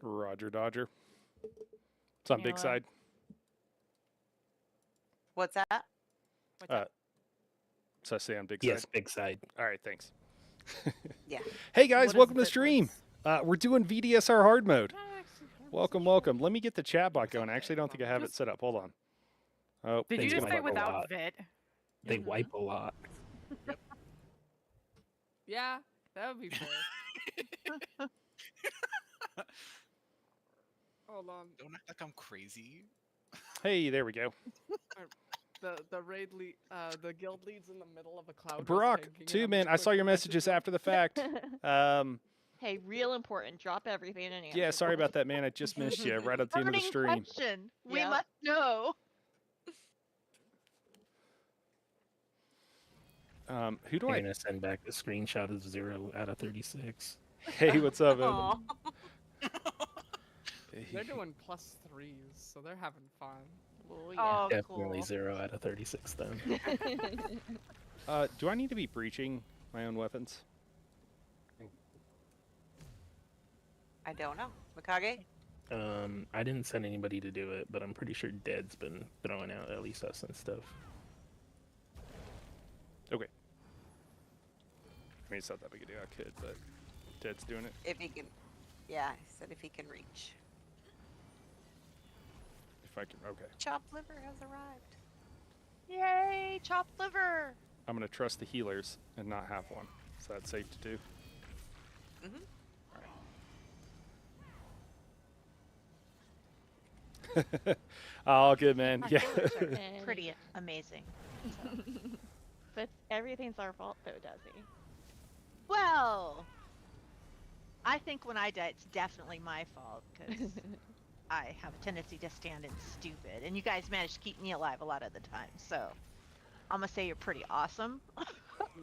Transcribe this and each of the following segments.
Roger, Dodger. It's on big side. What's that? What's up? So I say on big Yes, side. big side. All right, thanks. Yeah. Hey guys, What is welcome to the the stream. difference? We're doing VDSR hard mode. No, actually, hard Welcome, was welcome. Let me get the chat bot going. I actually don't think I have it Just- set up. Hold on. Oh, Did They you just wipe say a without lot. VIT? They Mhm. wipe a lot. Yeah, that would be fair. Hold on. Don't act like I'm crazy. hey, there we go. The raid lead, the guild leads in the middle of a cloud. Barack, too, man. I saw your messages after the fact. Hey, real important. Drop everything and answer. Yeah, sorry about that, man. I just missed you right at the end of the Burning stream. question. We Yep. must know. Who do I'm I? gonna send back a screenshot of 0 out of 36. Hey, what's up, Evan? Aw. They're doing +3s, so they're having fun. Oh, yeah. Oh, Definitely cool. 0 out of 36 then. Do I need to be breaching my own weapons? I don't know. Mikage? I didn't send anybody to do it, but I'm pretty sure Dead's been throwing out at least us and stuff. Okay. I mean, it's not that big a deal. I could, but Dead's doing it. If he can. Yeah, he said if he can reach. If I can, okay. Chopped liver has arrived. Yay, chopped liver. I'm gonna trust the healers and not have one. So that's safe to do. Mhm. Oh, good man. My Yeah. healers are And- pretty amazing. So. But everything's our fault, though, Desi. Well, I think when I die, it's definitely my fault because I have a tendency to stand in stupid, and you guys manage to keep me alive a lot of the time. So I'm gonna say you're pretty awesome.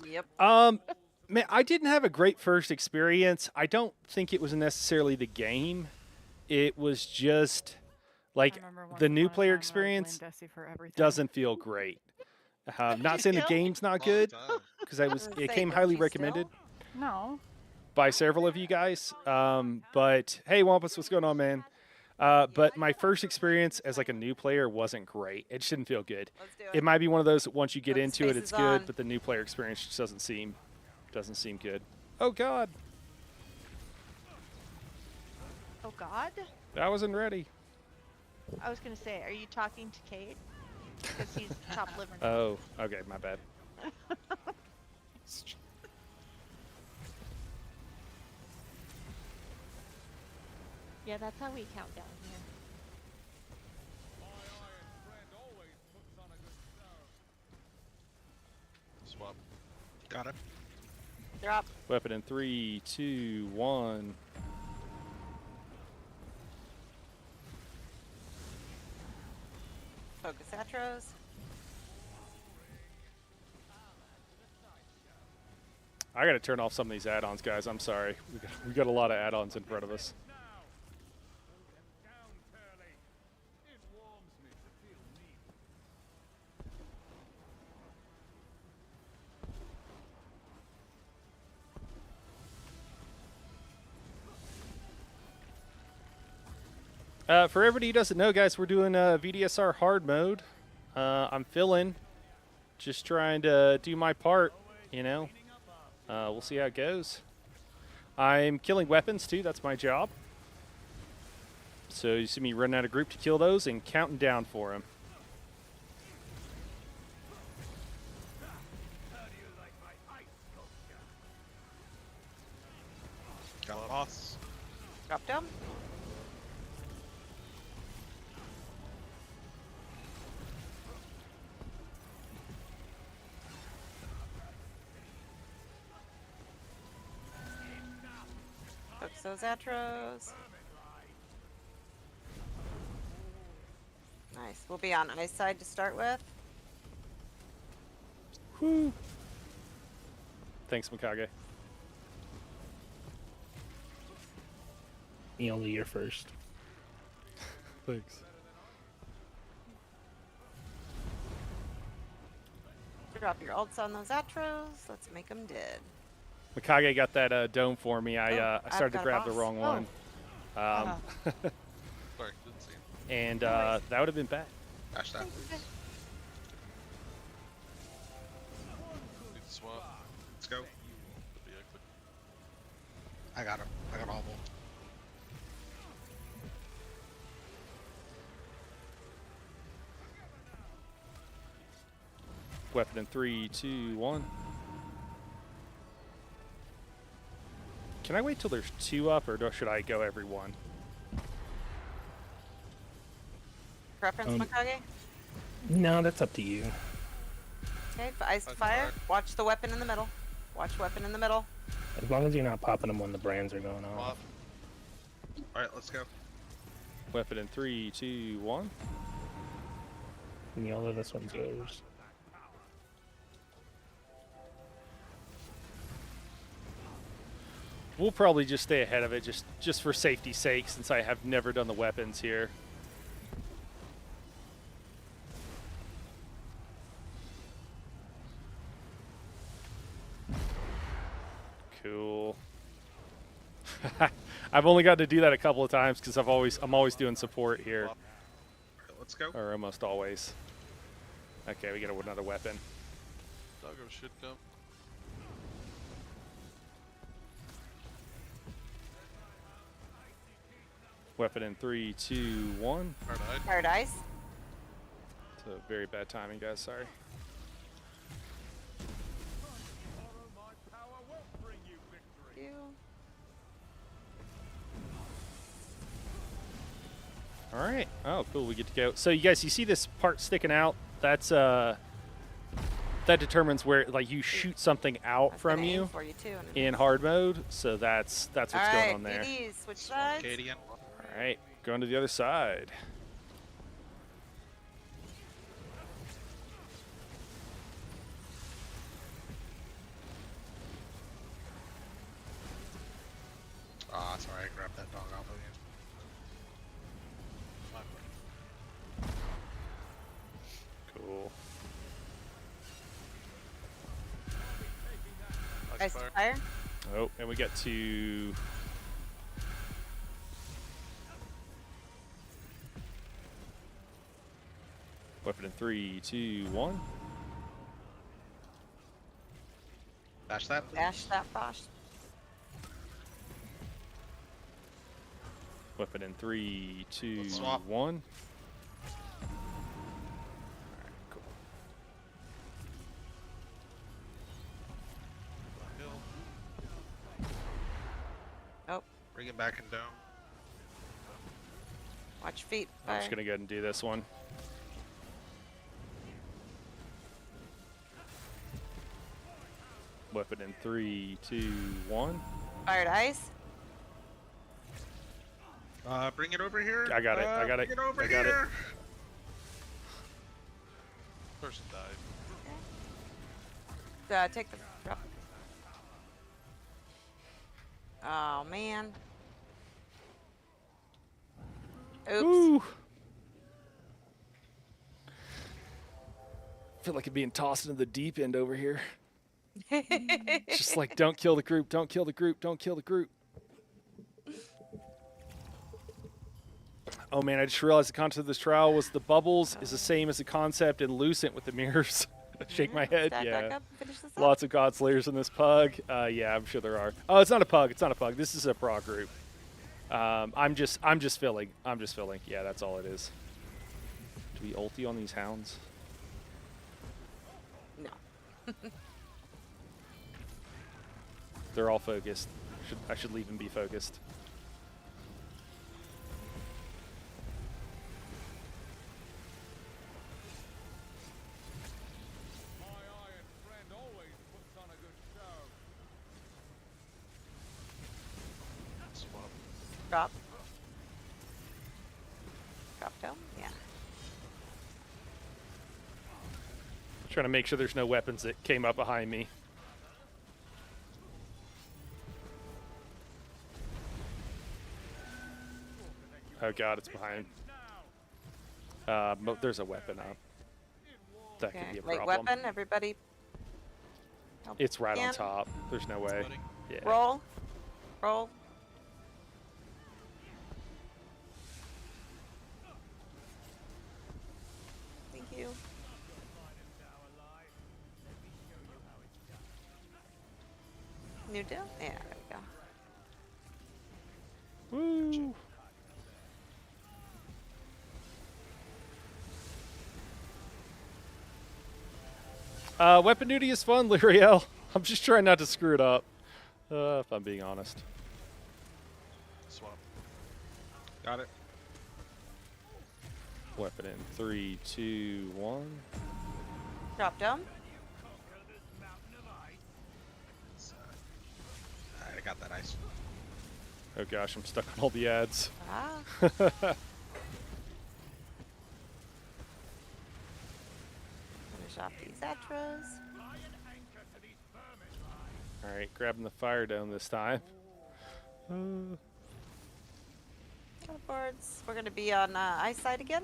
Yep. Man, I didn't have a great first experience. I don't think it was necessarily the game. It was just like the new player experience doesn't feel great. Not saying the Still? game's not All the good time. because I was Gonna it say, came don't highly you recommended still? No. by several of you guys. But hey, Wampus, what's going on, man? But my first experience as like a new player wasn't great. It just didn't feel good. Let's do It it. might be one of those that once you get Put the into it, spaces it's good, on. but the new player experience just doesn't seem good. Oh God, Oh God, I wasn't ready. I was gonna say, are you talking to Cade? Because he's chopped liver. Oh, okay, my bad. Yeah, that's how we count down here. Swap. Got it. Drop. Weapon in 3, 2, 1. Focus Atros. I gotta turn off some of these add-ons, guys. I'm sorry. We got a lot of add-ons in front of us. For everybody who doesn't know, guys, we're doing VDSR hard mode. I'm filling, just trying to do my part, you know. We'll see how it goes. I'm killing weapons, too. That's my job. So you see me running out of group to kill those and counting down for them. Got boss. Drop down. Focus those Atros. Nice. We'll be on ice side to start with. Whew. Thanks, Mikage. Me only you're first. Thanks. Drop your ults on those Atros. Let's make them dead. Mikage got that dome for me. I Oh, started to I've got a grab the boss. wrong Oh. one. Um, Sorry, didn't see him. and No worries. that would have been bad. Dash that, please. Need to swap. Let's go. I got him. I got all of them. Weapon in 3, 2, 1. Can I wait till there's 2 up, or should I go every one? Preference, Um, Mikage? No, that's up to you. Okay, ice to Ice to fire. fire. Watch the weapon in the middle. Watch weapon in the middle. As long as you're not popping them when the brands are going off. Swap. Alright, let's go. Weapon in 3, 2, 1. Neola, this one's yours. We'll probably just stay ahead of it, just for safety's sake, since I have never done the weapons here. Cool. I've only got to do that a couple of times because I'm always doing support here, Swap. Alright, let's go. or almost always. Okay, we get another weapon. Doggo should come. Weapon in 3, 2, 1. Hard eyed. Hard ice. So very bad timing, guys. Sorry. You. All right. Oh, cool. We get to go. So you guys, you see this part sticking out? That's that determines where, like, you shoot something I out was from gonna aim you for you too. in hard mode. So that's what's going Alright, on there. PDs, switch Swap sides. Acadian. All right, going to the other side. Ah, sorry, I grabbed that dog off of you. My bad. Cool. Ice to fire. Oh, and we get to weapon in 3, 2, 1. Dash that, please. Dash that Bosch. Weapon in 3, 2, Let's swap. 1. Alright, cool. Hill. Oh, Bring it back in dome. watch feet. I'm Fire. just gonna go ahead and do this one. Weapon in 3, 2, 1. Fired ice. Bring it over here. I got it, I got it, Bring it over I got it. here. Person died. Take the drop. Oh man. Oops. Ooh. Feel like I'm being tossed into the deep end over here. It's just like, don't kill the group, don't kill the group, don't kill the group. Oh man, I just realized the concept of this trial was the bubbles is the same as the concept in Lucent with the mirrors. Shake my head, Back yeah. up, finish this up. Lots of God Slayers in this pug. Yeah, I'm sure there are. Oh, it's not a pug. It's not a pug. This is a pro group. I'm just filling. I'm just filling. Yeah, that's all it is. Do we ulti on these hounds? No. They're all focused. I should leave them be focused. Swap. Drop. Drop down? Yeah. Trying to make sure there's no weapons that came up behind me. Oh god, it's behind. There's a weapon up. That could be a Late problem. weapon, everybody. help It's right on again. top. There's no way. Flooding. Yeah. Roll. Roll. New do? Yeah, there we go. Woo! Weapon duty is fun, Lyriel. I'm just trying not to screw it up, if I'm being honest. Swap. Got it. Weapon in 3, 2, 1. Drop down. I got that ice. Oh gosh, I'm stuck on all the ads. Ah. Finish off these Atros. All right, grabbing the fire dome this time. Teleports. We're gonna be on ice side again.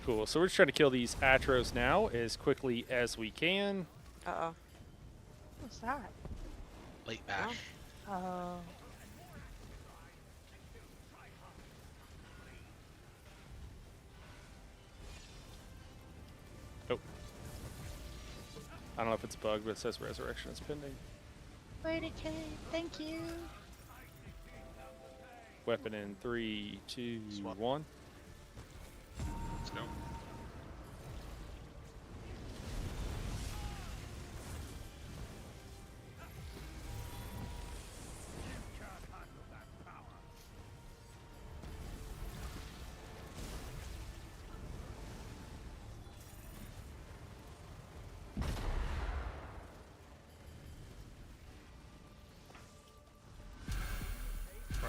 Cool. So we're just trying to kill these Atros now as quickly as we can. Uh-oh. What's that? Late bash. Oh. Oh. I don't know if it's bugged, but it says resurrection is pending. Wait, okay. Thank you. Weapon in 3, 2, Swap. 1. Let's go.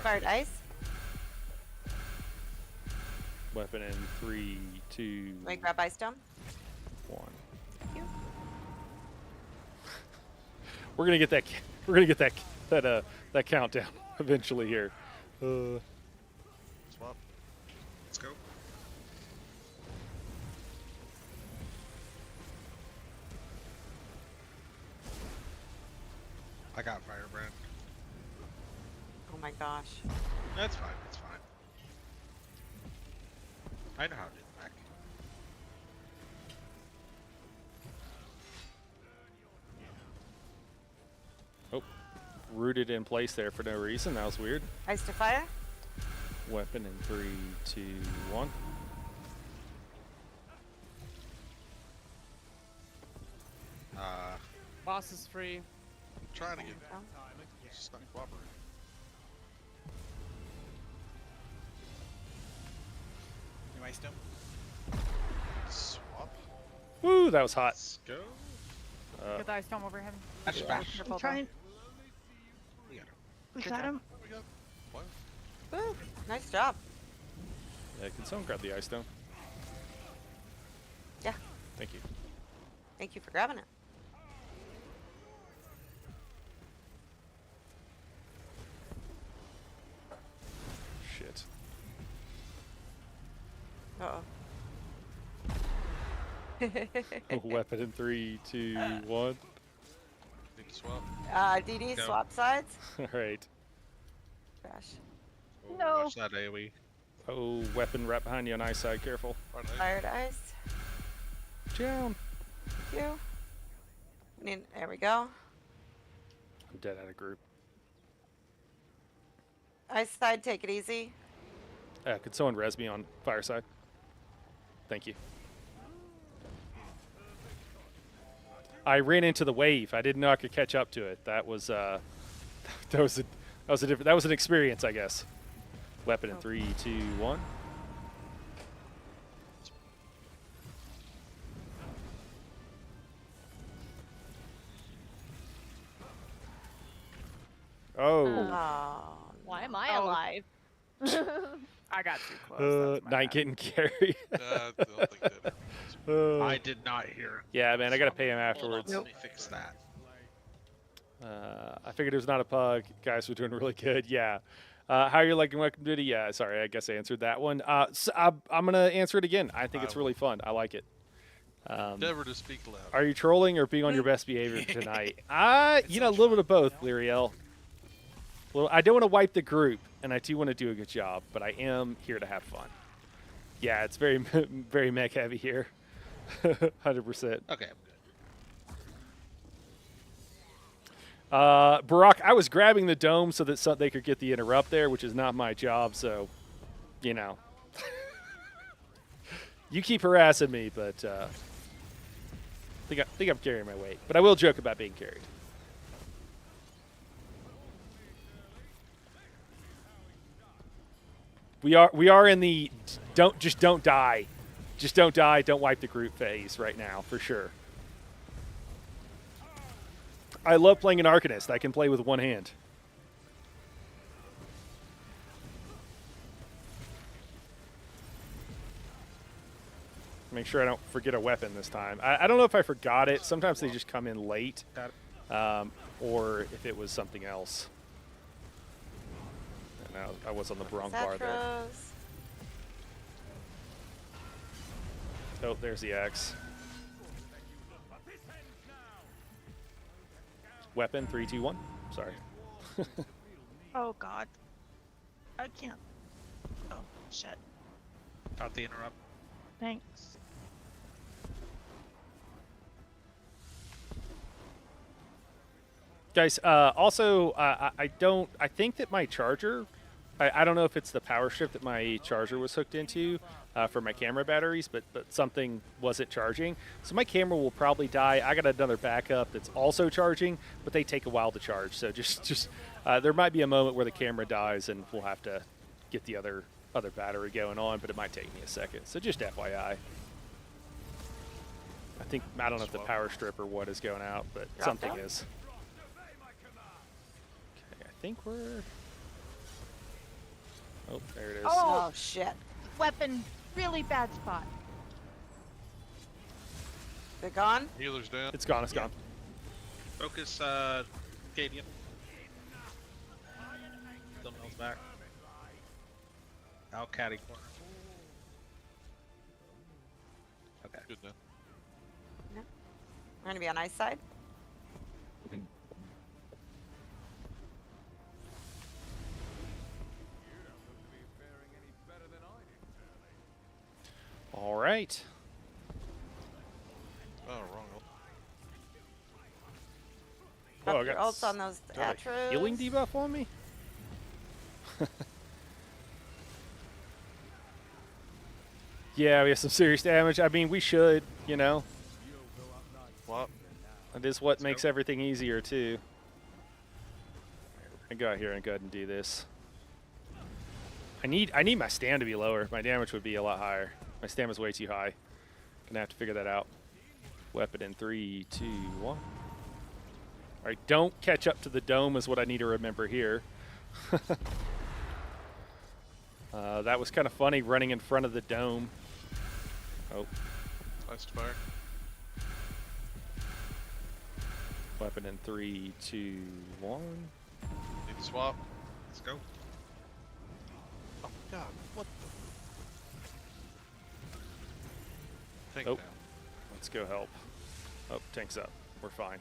Fired ice. Weapon in 3, 2, Let me grab ice down. 1. Thank you. We're gonna get that. We're gonna get that countdown eventually here. Swap. Let's go. I got Firebrand. Oh my gosh. That's fine. That's fine. I know how to do the back. Oh, rooted in place there for no reason. That was weird. Ice to fire. Weapon in 3, 2, 1. Boss is free. I'm trying to get Down. It's just not cooperating. New ice dome. Swap. Woo, that was hot. Let's go. Get the ice dome over him. That's bash. I'm trying. We got him. We got him. There we go. What? Woo. Nice job. Yeah, can someone grab the ice stone? Yeah. Thank you. Thank you for grabbing it. Shit. Uh-oh. Weapon in 3, 2, 1. Need to swap. DD, Go. swap sides. All right. Gosh. Oh, No. Watch that AoE. Oh, weapon right behind you on ice side. Careful. Right, Fired ice. Down. Thank you. There we go. I'm dead out of group. Ice side, take it easy. Could someone res me on fireside? Thank you. I ran into the wave. I didn't know I could catch up to it. That was that was an experience, I guess. Weapon in 3, 2, 1. Oh, Oh. Why am I Oh. alive? I got too close. That's my night bad. getting carried. I don't think that I did not hear. Yeah, man, I gotta pay him Hold on, afterwards. let me fix that. I figured it was not a pug. Guys were doing really good. Yeah. How are you liking Welcome Duty? Yeah, sorry, I guess I answered that one. So I'm gonna answer it again. I think it's really fun. I like it. Never to speak loud. Are you trolling or being on your best behavior tonight? A little bit of both, Lyriel. Well, I don't want to wipe the group, and I do want to do a good job, but I am here to have fun. Yeah, it's very, very mech heavy here. 100%. Okay, I'm good. Barack, I was grabbing the dome so that they could get the interrupt there, which is not my job. So, you know, you keep harassing me, but I think I'm carrying my weight. But I will joke about being carried. We are in the don't die. Just don't die, don't wipe the group phase right now, for sure. I love playing an Arcanist. I can play with one hand. Make sure I don't forget a weapon this time. I don't know if I forgot it. Sometimes they just come in late. Or if it was something else. No, I was on the wrong bar there. Atros. Oh, there's the X. Weapon, 3, 2, 1. Sorry. Oh God. I can't. Oh shit. Caught the interrupt. Thanks. Guys, also, I think that my charger, I don't know if it's the power strip that my charger was hooked into for my camera batteries, but something wasn't charging. So my camera will probably die. I got another backup that's also charging, but they take a while to charge. So just there might be a moment where the camera dies and we'll have to get the other battery going on, but it might take me a second. So just FYI. I don't know if the power strip or what is going out, but Drop something down? is. Okay, I think we're... Oh, there it is. Oh, shit. Weapon, really bad spot. They're gone? Healer's down. It's gone, it's gone. Focus, Cadian. Thumbnail's back. Out caddy corner. Okay. Good now. We're gonna be on ice side. All right. Oh, wrong. Drop I your got ults on those do I have a Atros. healing debuff on me? Yeah, we have some serious damage. I mean, we should, you know. What? That is what makes everything easier, too. I go out here and go ahead and do this. I need my stam to be lower. My damage would be a lot higher. My stam is way too high. Gonna have to figure that out. Weapon in 3, 2, 1. All right, don't catch up to the dome is what I need to remember here. That was kind of funny running in front of the dome. Oh. Nice fire. Weapon in 3, 2, 1. Need to swap. Let's go. Oh God! What the? Tank Oh. down. Let's go help. Oh, tank's up. We're fine.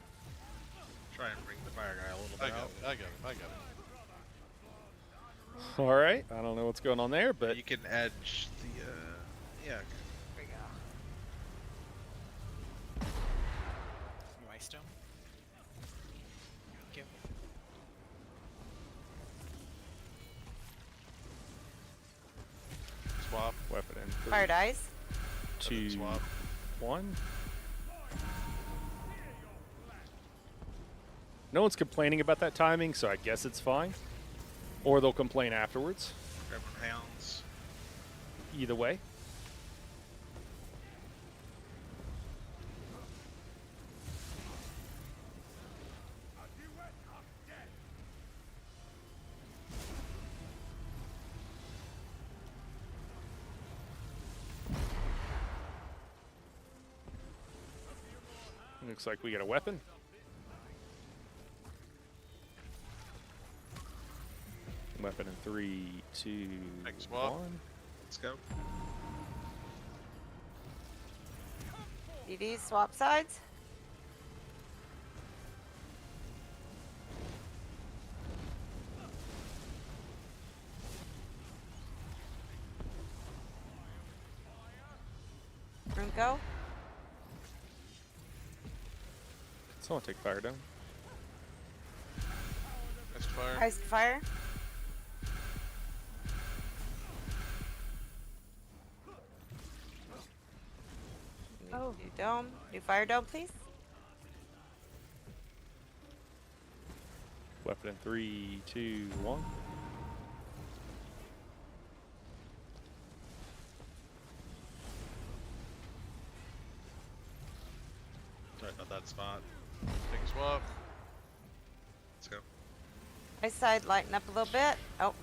Try and bring the fire guy a little bit out. I got it. All right. I don't know what's going on there, but You can edge the. Yeah. There we go. You ice stone? Thank you. Swap. weapon in 3, Fire dice. 2, Swap. 1. No one's complaining about that timing, so I guess it's fine. Or they'll complain afterwards. Grabbing hounds. Either way. Looks like we got a weapon. Weapon in 3, 2, Next swap. 1. Let's go. DD, swap sides. Runko. Someone take fire down. fire. Ice to fire. Oh. Do dome. Do fire dome, please. Weapon in 3, 2, 1. Right about that spot. Take a swap. Let's go. Ice side, lighten up a little bit. Oh.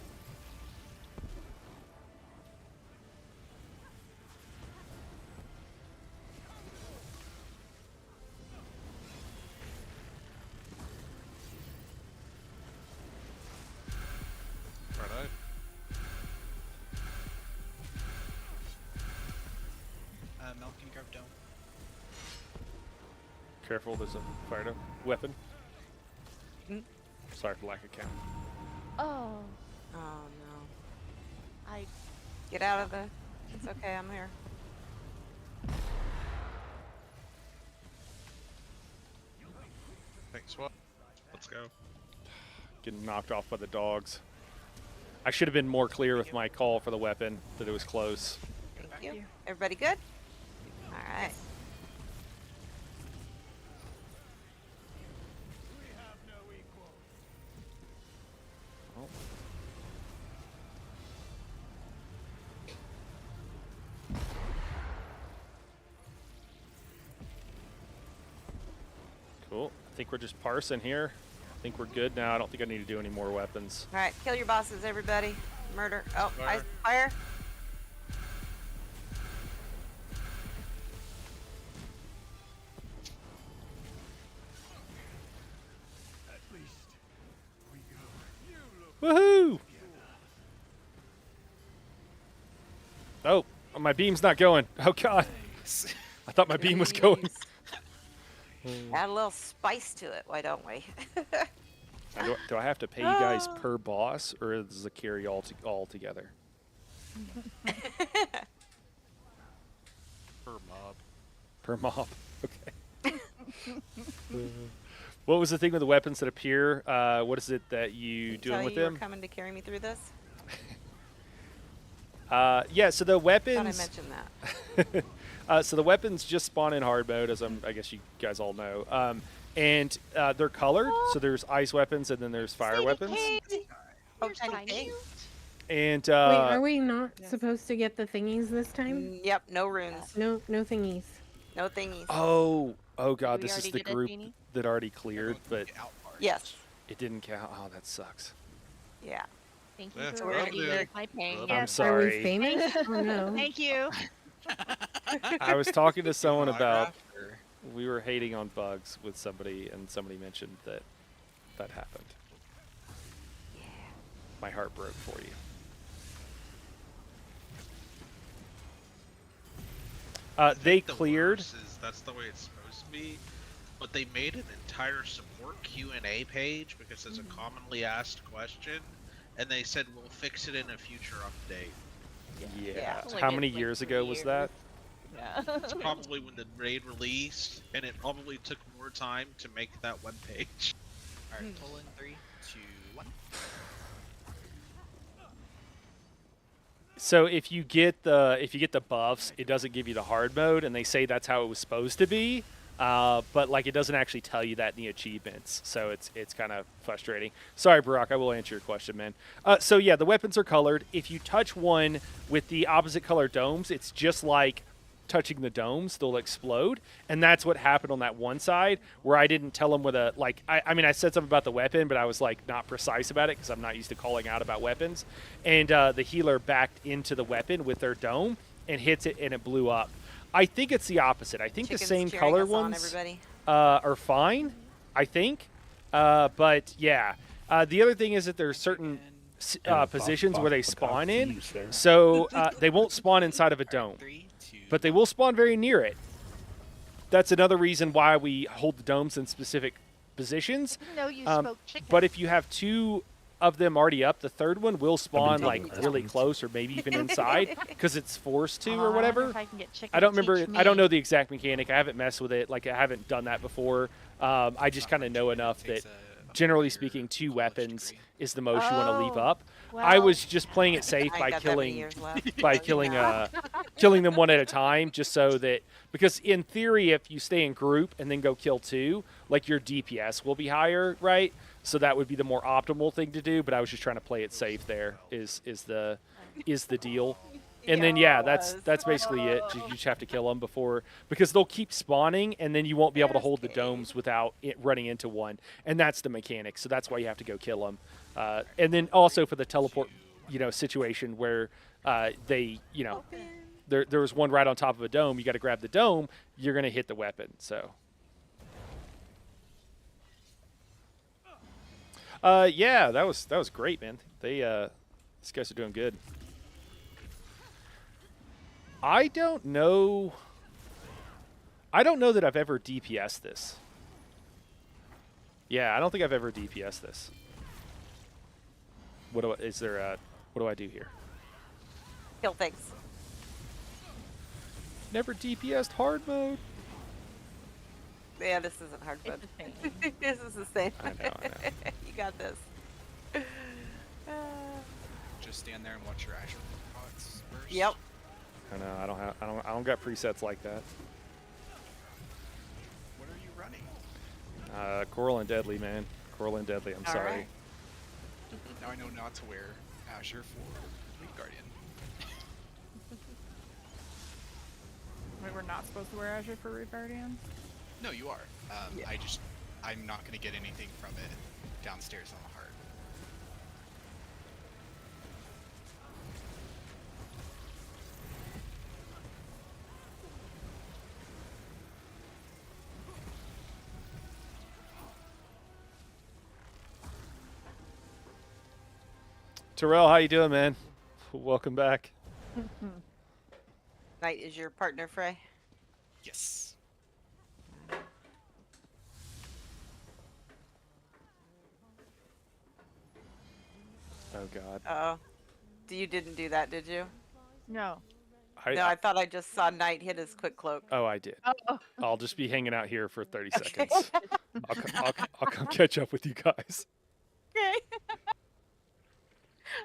Right eye. Mel can grab dome. Careful, there's a fire dome. Weapon. Mm. Sorry for lack of count. Oh. Oh no. I. Get out of the. It's okay. I'm here. Take a swap. Let's go. Getting knocked off by the dogs. I should have been more clear with my call for the weapon, that it was close. Thank you. Everybody good? All right. Oh. Cool. I think we're just parsing here. I think we're good now. I don't think I need to do any more weapons. All right. Kill your bosses, everybody. Murder. Oh, Fire. ice fire. Woohoo! Oh, my beam's not going. Oh god. I thought my beam was going. Add a little spice to it. Why don't we? Do I have to pay you guys per boss, or is it carry all together? Per mob. Per mob. Okay. What was the thing with the weapons that appear? What is it that you doing Tell with you them? were coming to carry me through this. Yeah, so the Thought I weapons. mentioned that. So the weapons just spawn in hard mode, as I guess you guys all know. And they're colored. So there's ice weapons and then there's fire weapons. Oh, You're tiny tiny. pig. And Wait, are we not yes. supposed to get the thingies this time? Yep. No runes. No thingies. No thingies. oh god, we this is already the get a group genie? that already cleared, but Get out part. Yes. it didn't count. Oh, that sucks. Yeah. Thank you Yeah, for we're already good. with my pain. Well, I'm Yes. Are we sorry. famous? Oh no. Thank you. I was talking to someone about. Autograph or- We were hating on bugs with somebody, and somebody mentioned that that happened. My heart broke for you. I They think the cleared. worst is that's the way it's supposed to be, but they made an entire support Q&A page because it's a commonly asked question, and they said we'll fix it in a future update. Yeah. It's only How been, many like, years 3 ago was years. that? Yeah. It's probably when the raid released, and it probably took more time to make that web page. Alright, pull in 3, 2, 1. So if you get the buffs, it doesn't give you the hard mode, and they say that's how it was supposed to be. But like it doesn't actually tell you that in the achievements, so it's kind of frustrating. Sorry, Barack, I will answer your question, man. So yeah, the weapons are colored. If you touch one with the opposite color domes, it's just like touching the domes; they'll explode, and that's what happened on that one side where I didn't tell them with a like. I mean, I said something about the weapon, but I was like not precise about it because I'm not used to calling out about weapons. And the healer backed into the weapon with their dome and hits it, and it blew up. I think it's the opposite. I think Chicken's the same cheering color us on, ones everybody. are fine, I think. But yeah, the other thing is that there's certain positions where they spawn in, so they won't spawn inside of a dome, 3, 2, but they will spawn very near it. That's another reason why we hold the domes in specific positions. No, you Um, spoke chicken. But if you have two of them already up, the third one will spawn taking like really lessons. close or maybe even inside because it's forced to Oh, or I wonder whatever. if I can get chicken I don't to remember. teach I don't me. know the exact mechanic. I haven't messed with it. Like I haven't done that before. I just kind of know enough that takes a generally speaking, 2 weapons tree. is the most you want to leave Oh, up. I well, was just playing it safe I by ain't got that many killing years left. by So, killing yeah. killing them one at a time, just so that, because in theory, if you stay in group and then go kill 2, like your DPS will be higher, right? So that would be the more optimal thing to do. But I was just trying to play it safe. There is the deal. And then it that's was. basically it. You just have to kill them before, because they'll keep spawning, and then you won't be able to There's hold the Kate. domes without it running into one. And that's the mechanic. So that's why you have to go kill them. And then also for the teleport, situation where they, there was one right on top of a dome. You got to grab the dome. You're gonna hit the weapon. So. Yeah, that was great, man. They these guys are doing good. I don't know that I've ever DPS this. Yeah, I don't think I've ever DPS this. What do I do here? Kill things. Never DPS'd hard mode. Yeah, this isn't hard it's mode. the same. This is the same. I know. You got this. Just stand there and watch your Azure pods burst. Yep. I know. I don't got presets like that. What are you running? Coral and Deadly, man. Coral and Deadly. I'm All sorry. right. Now I know not to wear Azure for Lead Guardian. Wait, we're not supposed to wear Azure for Reef Guardian? No, you are. Yeah. I'm not gonna get anything from it downstairs on the heart. Terrell, how you doing, man? Welcome back. Knight is your partner, Frey. Yes. Oh God. Uh-oh. You didn't do that, did you? No. No, I thought I just saw Knight hit his quick cloak. Oh, I did. Oh, I'll just be hanging out here for 30 Okay. seconds. I'll come catch up with you guys. Okay.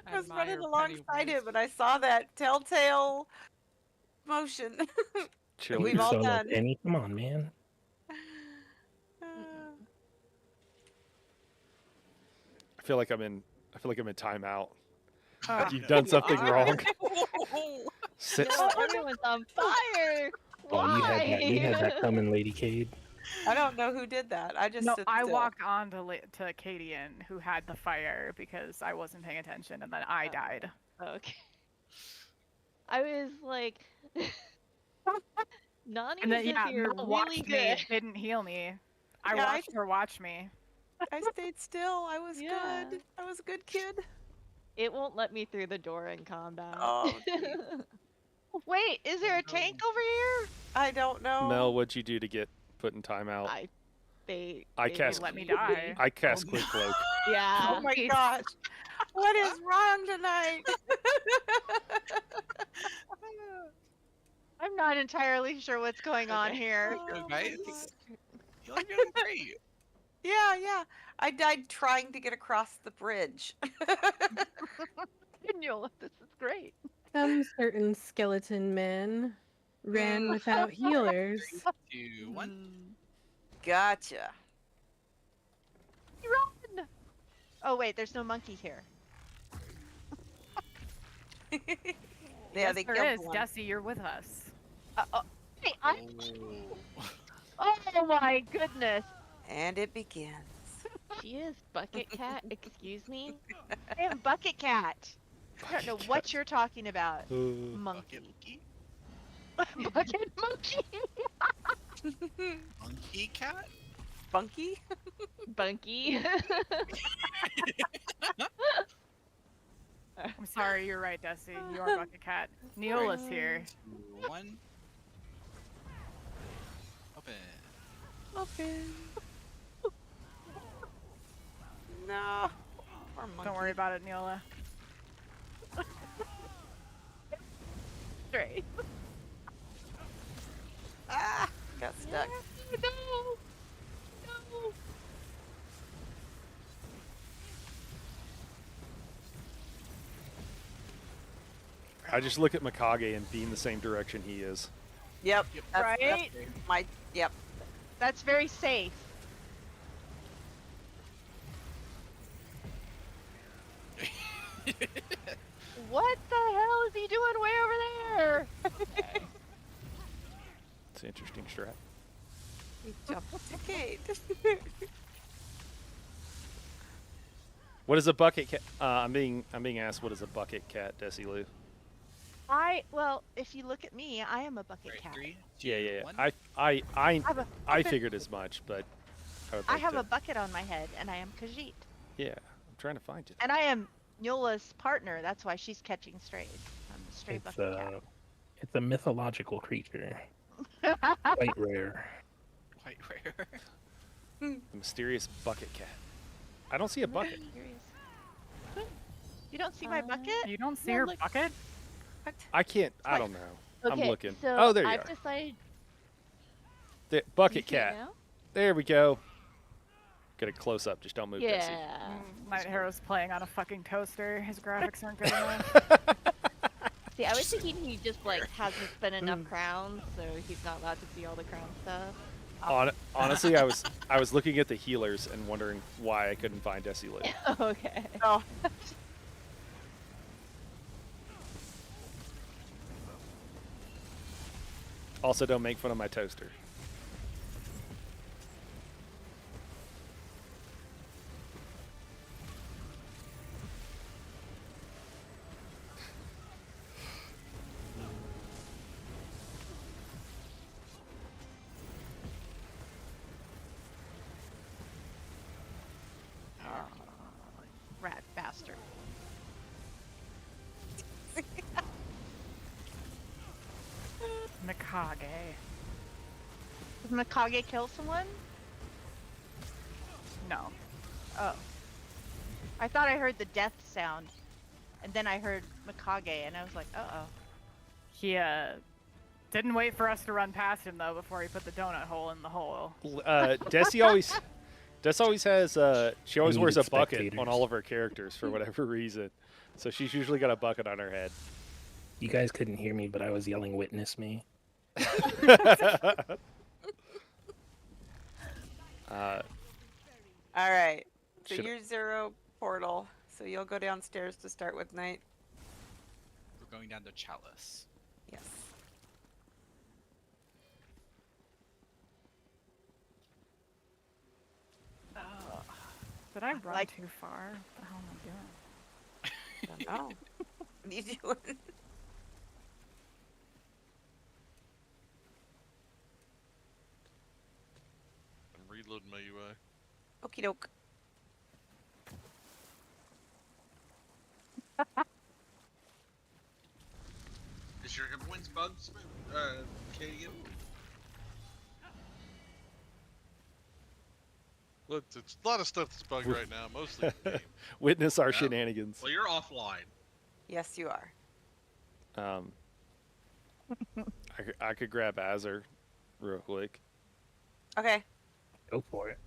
I was running admire alongside Pennywise. him and I saw that telltale motion. Chili. We've all Solo done. Penny, come on, man. I feel like I'm in timeout. Ah, You've done something are. wrong. Sit- No, everyone's on fire. Oh, you had that. You had Why? that coming, Lady Cade. I don't know who did that. I just No, stood I still. walked on to Cadian, who had the fire, because I wasn't paying attention, and then I died. Okay. I was like, Nani And then, is yeah, here Mel really watched me, good. didn't heal me. I Yeah, watched her watch me. I stayed still. I was Yeah. good. I was a good kid. It won't let me through the door in combat. Oh, wait, is there a tank over here? I don't know. Mel, what'd you do to get put in timeout? They cast- Let me die. I cast Quick Cloak. Yeah. Oh my gosh. What is wrong tonight? I'm not entirely sure what's going on here. Go, guys. You're doing great. Yeah. I died trying to get across the bridge. Neola, this is great. Some certain skeleton men ran without healers. 2, 1. Gotcha. Run! Oh wait, there's no monkey here. Yeah, Yes, they there killed is. one. Desi, you're with us. Hey, Oh. oh my goodness! And it begins. She is Bucket Cat. Excuse me. I am Bucket Cat. I don't know what you're talking about. Monkey. Bucket monkey. Monkey cat? Funky? Bunky. I'm sorry, you're right, Desi. You are Bucket Cat. Neola's here. 2, 1. Open. Open. No. Poor monkey. Don't worry about it, Neola. Straight. Ah, got stuck. No. No. I just look at Mikage and beam the same direction he is. Yep. That's Right? my. Yep. That's very safe. What the hell is he doing way over there? It's an interesting strat. He jumped to Kate. What is a bucket cat? I'm being asked what is a bucket cat, Desilu. Well, if you look at me, I am a bucket Right, cat. 3, Yeah. 1. I figured as much, but I would I like have to. a bucket on my head, and I am Khajiit. Yeah, I'm trying to find you. And I am Nula's partner. That's why she's catching strays. I'm a stray It's bucket it's a mythological creature, cat. quite rare. Quite rare. The mysterious bucket cat. I don't see a bucket. You don't see my bucket? You don't see Yeah, her look. bucket? I can't. I don't know. Okay, I'm looking. So Oh, there you I've are. decided. The Do you bucket see it cat. now? There we go. Get a close up. Just don't move, Desi. Yeah. Night Hero's playing on a fucking toaster. His graphics aren't good enough. See, I was thinking he just like hasn't spent enough crowns, so he's not allowed to see all the crown stuff. Honestly, I was looking at the healers and wondering why I couldn't find Desilu. Okay. Oh. Also, don't make fun of my toaster. Rat bastard. Mikage. Did Mikage kill someone? No. Oh. I thought I heard the death sound. And then I heard Mikage, and I was like, uh-oh. He didn't wait for us to run past him though before he put the donut hole in the hole. Desi always has. She always wears a Needed bucket spectators. on all of her characters for whatever reason. So she's usually got a bucket on her head. You guys couldn't hear me, but I was yelling, "Witness me!" Uh, All right. So Should- you're zero portal. So you'll go downstairs to start with night. We're going down to Chalice. Yes. Did I run Like- too far? What the hell am I doing? Don't know. What are you doing? I'm reloading my UI. Okie doke. Is your hit points bugged, Kagan? Look, it's a lot of stuff that's bugged right now, mostly the game. witness our Yeah. shenanigans. Well, you're offline. Yes, you are. I could grab Azure real quick. Okay. Go for it.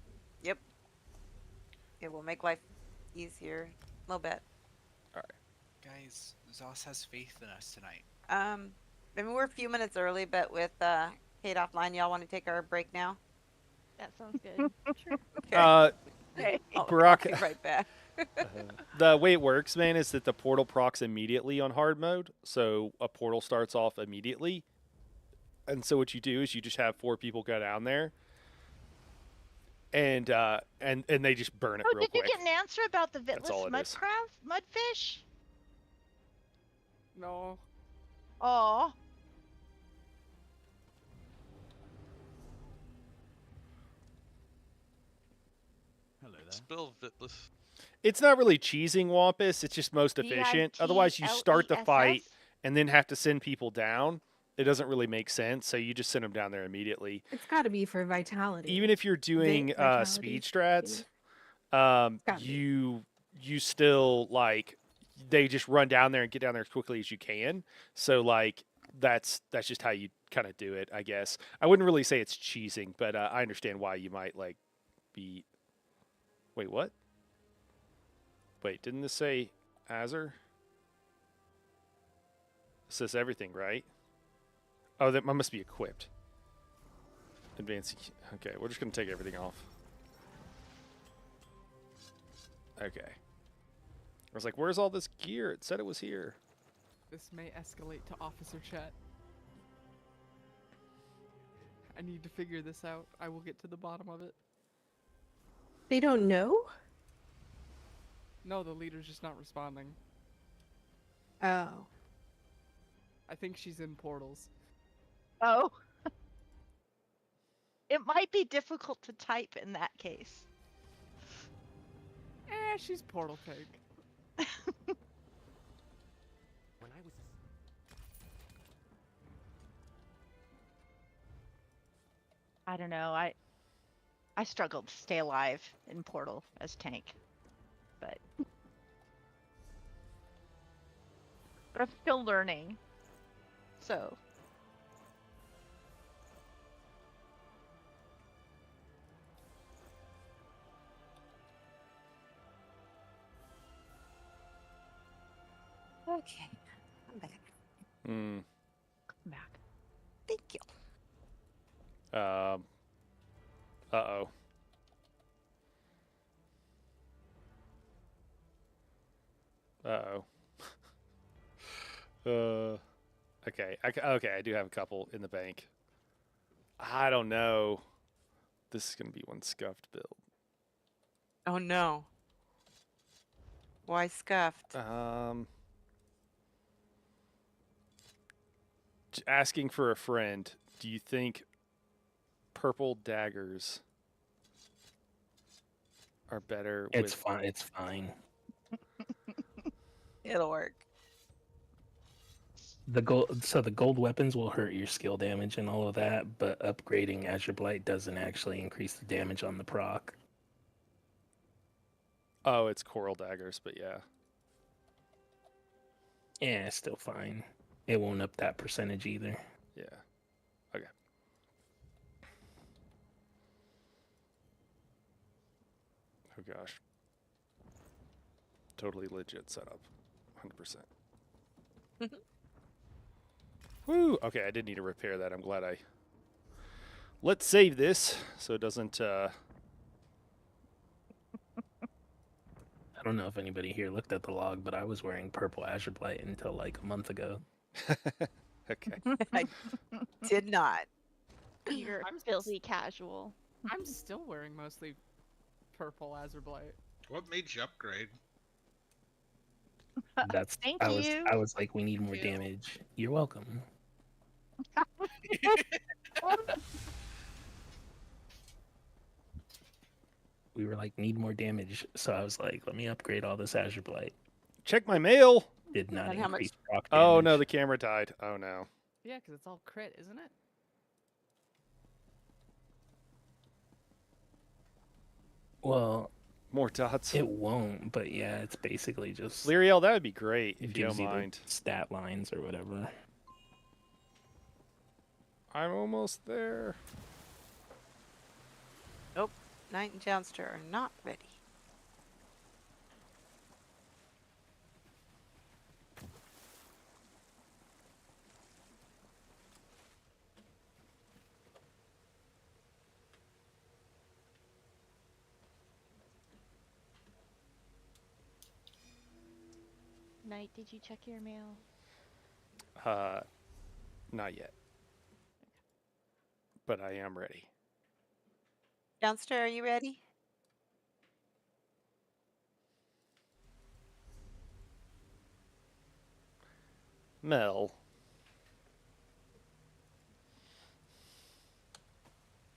Yep. It will make life easier a little bit. Guys, Zoss has faith in us tonight. I mean, we're a few minutes early, but with Kate offline, y'all want to take our break now? That sounds good. Sure. Okay. I'll Barack- be right back. The way it works, man, is that the portal procs immediately on hard mode. So a portal starts off immediately. And so what you do is you just have 4 people go down there. And they just burn it Oh, real did you quick. get an answer about the That's all Vitless it is. mudfish? No. Oh. Hello there. Spell Vitless. It's not really cheesing Wampus. It's just most V I efficient. T Otherwise, you start the L E S fight S? and then have to send people down. It doesn't really make sense. So you just send them down there immediately. It's got to be for vitality. Even if you're doing vitality. speed strats, Gotta be. you still like they just run down there and get down there as quickly as you can. So like that's just how you kind of do it, I guess. I wouldn't really say it's cheesing, but I understand why you might like be. Wait, what? Wait, didn't this say Azure? says everything, right? Oh, that must be equipped. Advanced. Okay, we're just gonna take everything off. Okay. I was like, where's all this gear? It said it was here. This may escalate to officer chat. I need to figure this out. I will get to the bottom of it. They don't know? No, the leader's just not responding. Oh. I think she's in portals. Oh. It might be difficult to type in that case. She's portal pig. I don't know. I struggled to stay alive in Portal as tank, but I'm still learning. So Okay, I'm back. Hmm. come back. Thank you. Uh-oh. Uh-oh. Okay. Okay, I do have a couple in the bank. I don't know. This is going to be one scuffed build. Oh no. Why scuffed? Asking for a friend. Do you think purple daggers are better It's with... fine. It's fine. It'll work. The gold weapons will hurt your skill damage and all of that, but upgrading Azure Blight doesn't actually increase the damage on the proc. Oh, it's coral daggers, but yeah. Yeah, it's still fine. It won't up that percentage either. Yeah. Okay. Oh gosh. Totally legit setup. 100%. Woo! Okay, I did need to repair that. I'm glad I... Let's save this so it doesn't... I don't know if anybody here looked at the log, but I was wearing purple Azure Blight until like a month ago. Okay. I did not. You're I'm filthy casual. I'm still wearing mostly purple Azure Blight. What made you upgrade? That's Thank I you. was like, we need more damage. You're welcome. We were like, need more damage, so I was like, let me upgrade all this Azure Blight. Check my mail! Did not And how much- increase proc damage. Oh no, the camera died. Oh no. Yeah, because it's all crit, isn't it? Well, More dots. it won't, but yeah, it's basically just Lyriel, that would be great it if you gives don't you the mind. stat lines or whatever. I'm almost there. Nope. Knight and Jounster are not ready. Knight, did you check your mail? Not yet. But I am ready. Jounster, are you ready? Mel.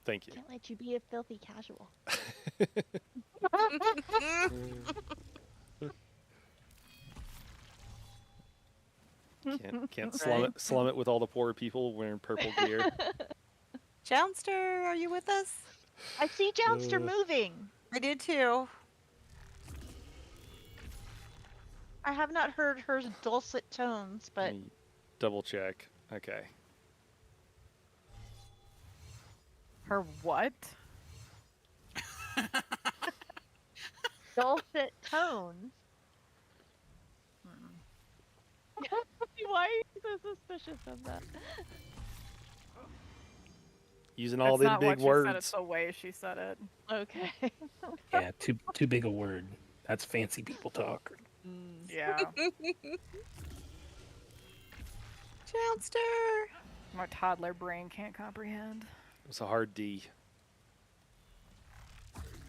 Thank you. Can't let you be a filthy casual. Can't slum it with all the poor people wearing purple gear. Jounster, are you with us? I see Jounster moving. I did too. I have not heard her dulcet tones, but Let me double check. Okay. Her what? dulcet tones. Why are you so suspicious of that. Using all That's them not big what she said, it's words. the way she said it. Okay. Yeah, too big a word. That's fancy people talk. Yeah. Jounster. My toddler brain can't comprehend. It's a hard D.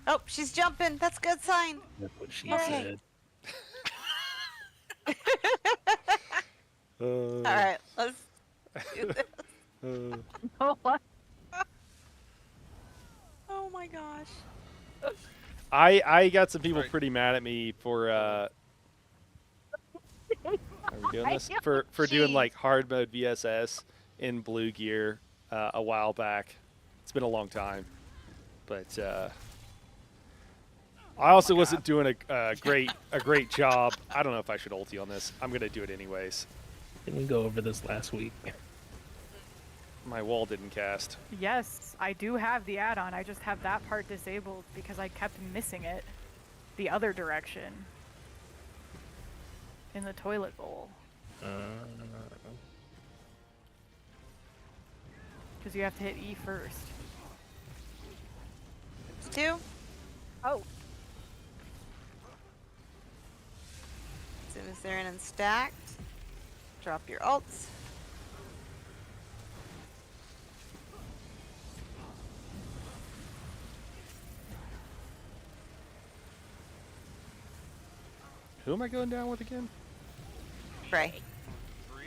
Oh, she's jumping. That's a good sign. That's what she Okay. said. All right, let's do this. Oh, what? Oh my gosh. I got some people Right. pretty mad at me for are we doing this? For doing Jeez. like hard mode VSS in blue gear a while back. It's been a long time. But I also wasn't doing a great job. I don't know if I should ulti on this. I'm gonna do it anyways. Didn't we go over this last week? My wall didn't cast. Yes, I do have the add-on. I just have that part disabled because I kept missing it the other direction in the toilet bowl. Because you have to hit E first. It's 2. Oh. As soon as they're in and stacked, drop your ults. Who am I going down with again? Bray. 3.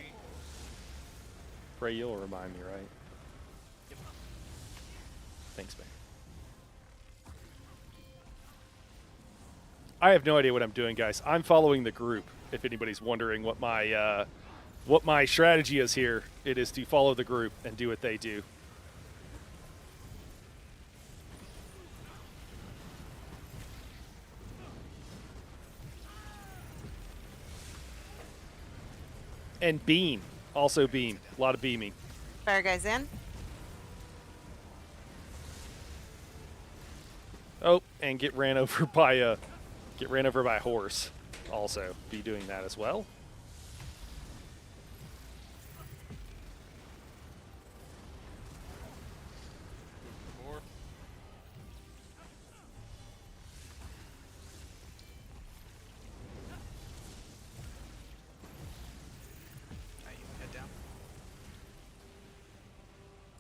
Bray, you'll remind me, right? Thanks, man. I have no idea what I'm doing, guys. I'm following the group. If anybody's wondering what my strategy is here, it is to follow the group and do what they do. And beam, also beam. A lot of beaming. Fire guys in. Oh, and get ran over by a horse. Also, be doing that as well. Four. Now you head down.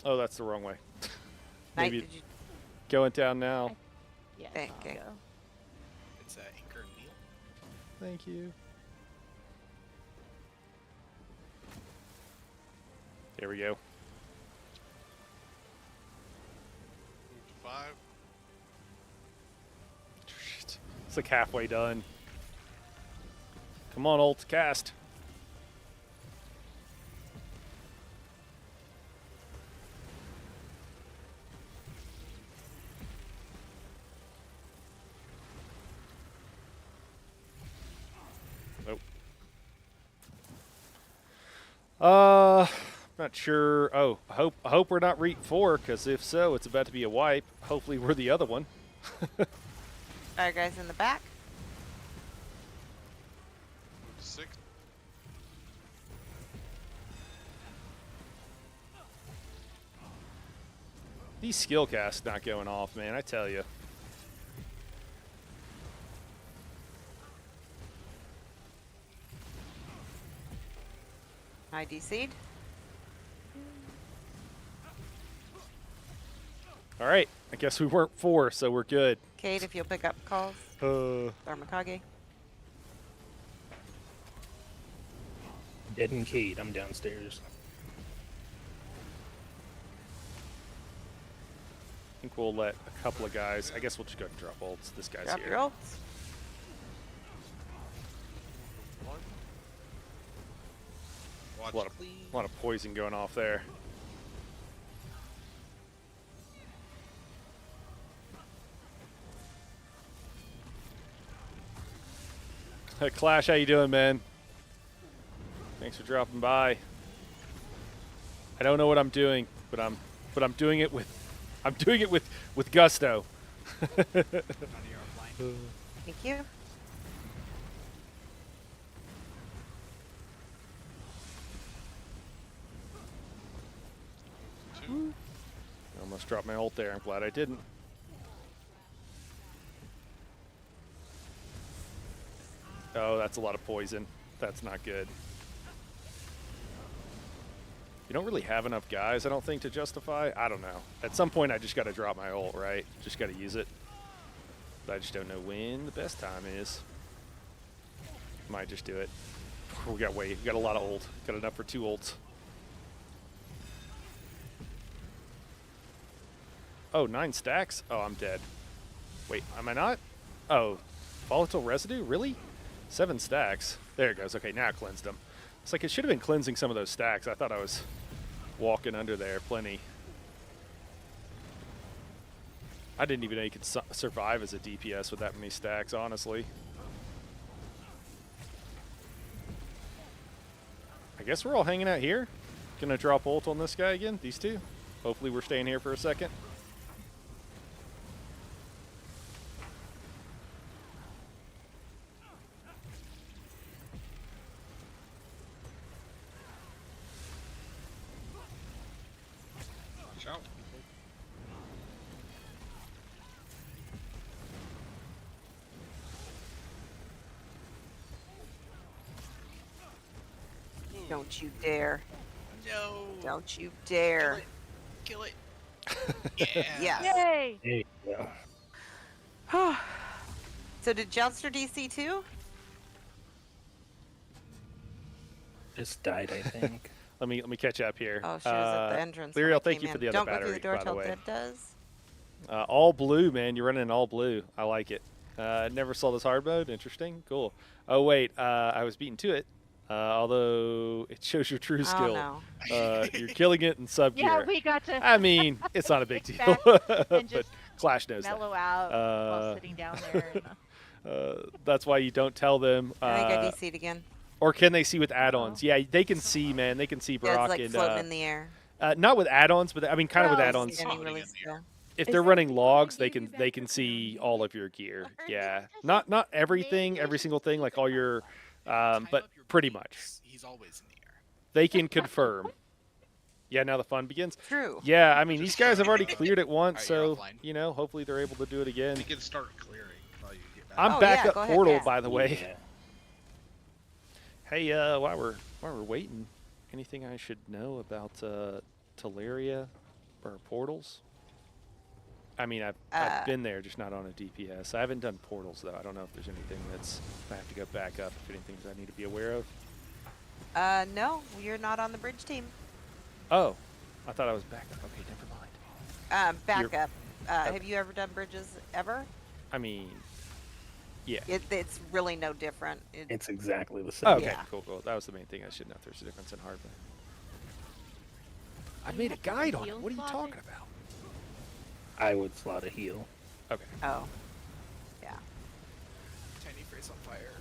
Oh, that's the wrong way. Knight, Maybe did you? going down now. Yes, Okay, I'll okay. go. It's Anchor and Wheel. Thank you. There we go. Move to 5. Shit. It's like halfway done. Come on, ult, cast. Nope. Not sure. Oh, I hope we're not Reef 4, because if so, it's about to be a wipe. Hopefully we're the other one. Fire guys in the back. Move to 6. These skill casts not going off, man, I tell you. I DC'd. All right, I guess we weren't 4, so we're good. Kate, if you'll pick up calls. Dharmakage. Dead and Cade, I'm downstairs. I think we'll let a couple of guys. I guess we'll just go ahead and drop ults. This guy's Drop here. your ults. 1. Watch A lot of poison going off there. Hey, Clash, how you doing, man? Thanks for dropping by. I don't know what I'm doing, but I'm doing it with gusto. None of you are blind. Thank you. Almost dropped my ult there. I'm glad I didn't. Oh, that's a lot of poison. That's not good. You don't really have enough guys, I don't think, to justify. I don't know. At some point, I just got to drop my ult, right? Just got to use it. But I just don't know when the best time is. Might just do it. We got a lot of ult. Got enough for 2 ults. Oh, 9 stacks? Oh, I'm dead. Wait, am I not? Oh, volatile residue? Really? 7 stacks. There it goes. Okay, now it cleansed them. It's like it should have been cleansing some of those stacks. I thought I was walking under there plenty. I didn't even know you could survive as a DPS with that many stacks, honestly. I guess we're all hanging out here. Gonna drop ult on this guy again, these two. Hopefully we're staying here for a second. Watch out. Don't you dare. No. Don't you dare. Kill it. Yeah. Yes. Yay! There you go. So did Jouster DC too? Just died, I think. Let me catch up here. Oh, she was at the entrance. when I Lyriel, thank came you for in. the other Don't battery, go through the door by the till way. Dead does. All blue, man. You're running all blue. I like it. Never saw this hard mode. Interesting. Cool. Oh, wait. I was beaten to it. Although it shows your true skill. Oh, You're killing it in sub gear. Yeah, we got to I mean, it's not a big kick deal. back but and just Clash knows mellow that. out while sitting down there. That's why you don't tell them. I think I DC'd again. Or can they see with add-ons? Yeah, they can see, man. They can see Yeah, Brock it's like and floating in the air. not with add-ons, but I mean, kind of with Well, add-ons. Getting really still. If they're running logs, they can see all of your gear. Yeah, not everything, every single thing, like all your, but pretty much. He's always in the air. They can confirm. Yeah, now the fun begins. True. Yeah, I mean, these guys have already cleared it once, Alright, you're so offline. you know, hopefully they're able to do it again. You can start clearing while you get back. I'm Oh, back yeah, up go ahead, portal, yeah. by the way. Yeah. Hey, while we're waiting, anything I should know about Teleria or portals? I mean, I've been there, just not on a DPS. I haven't done portals though. I don't know if there's anything that's I have to go back up. If anything I need to be aware of. No, you're not on the bridge team. Oh, I thought I was back up. Okay, never mind. Back You're- up. okay. Have you ever done bridges ever? I mean, yeah. It's really no different. It's exactly the same. Okay, Yeah. cool. That was the main thing. I should know if there's a difference in hardware. I made a guide on it. What are you talking about? I would slot a heal. Okay. Oh. Yeah. Tiny phrase on fire.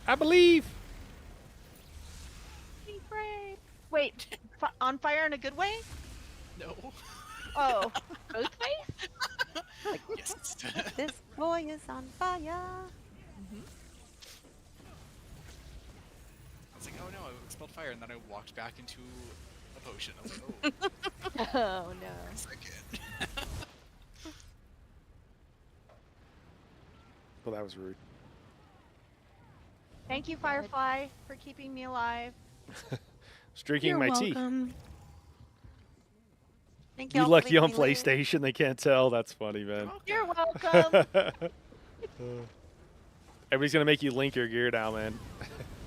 I believe. Be brave. Wait, on fire in a good way? No. Oh, Both ways? Yes. This boy is on fire. I was like, oh no, I expelled fire, and then I walked back into a potion. I was like, oh, Oh no. a second. Well, that was rude. thank you, Firefly, for keeping me alive. Just drinking You're my tea. welcome. Thank You y'all for lucky leaving on me later. PlayStation. They can't tell. That's funny, man. You're welcome. Everybody's gonna make you link your gear now, man.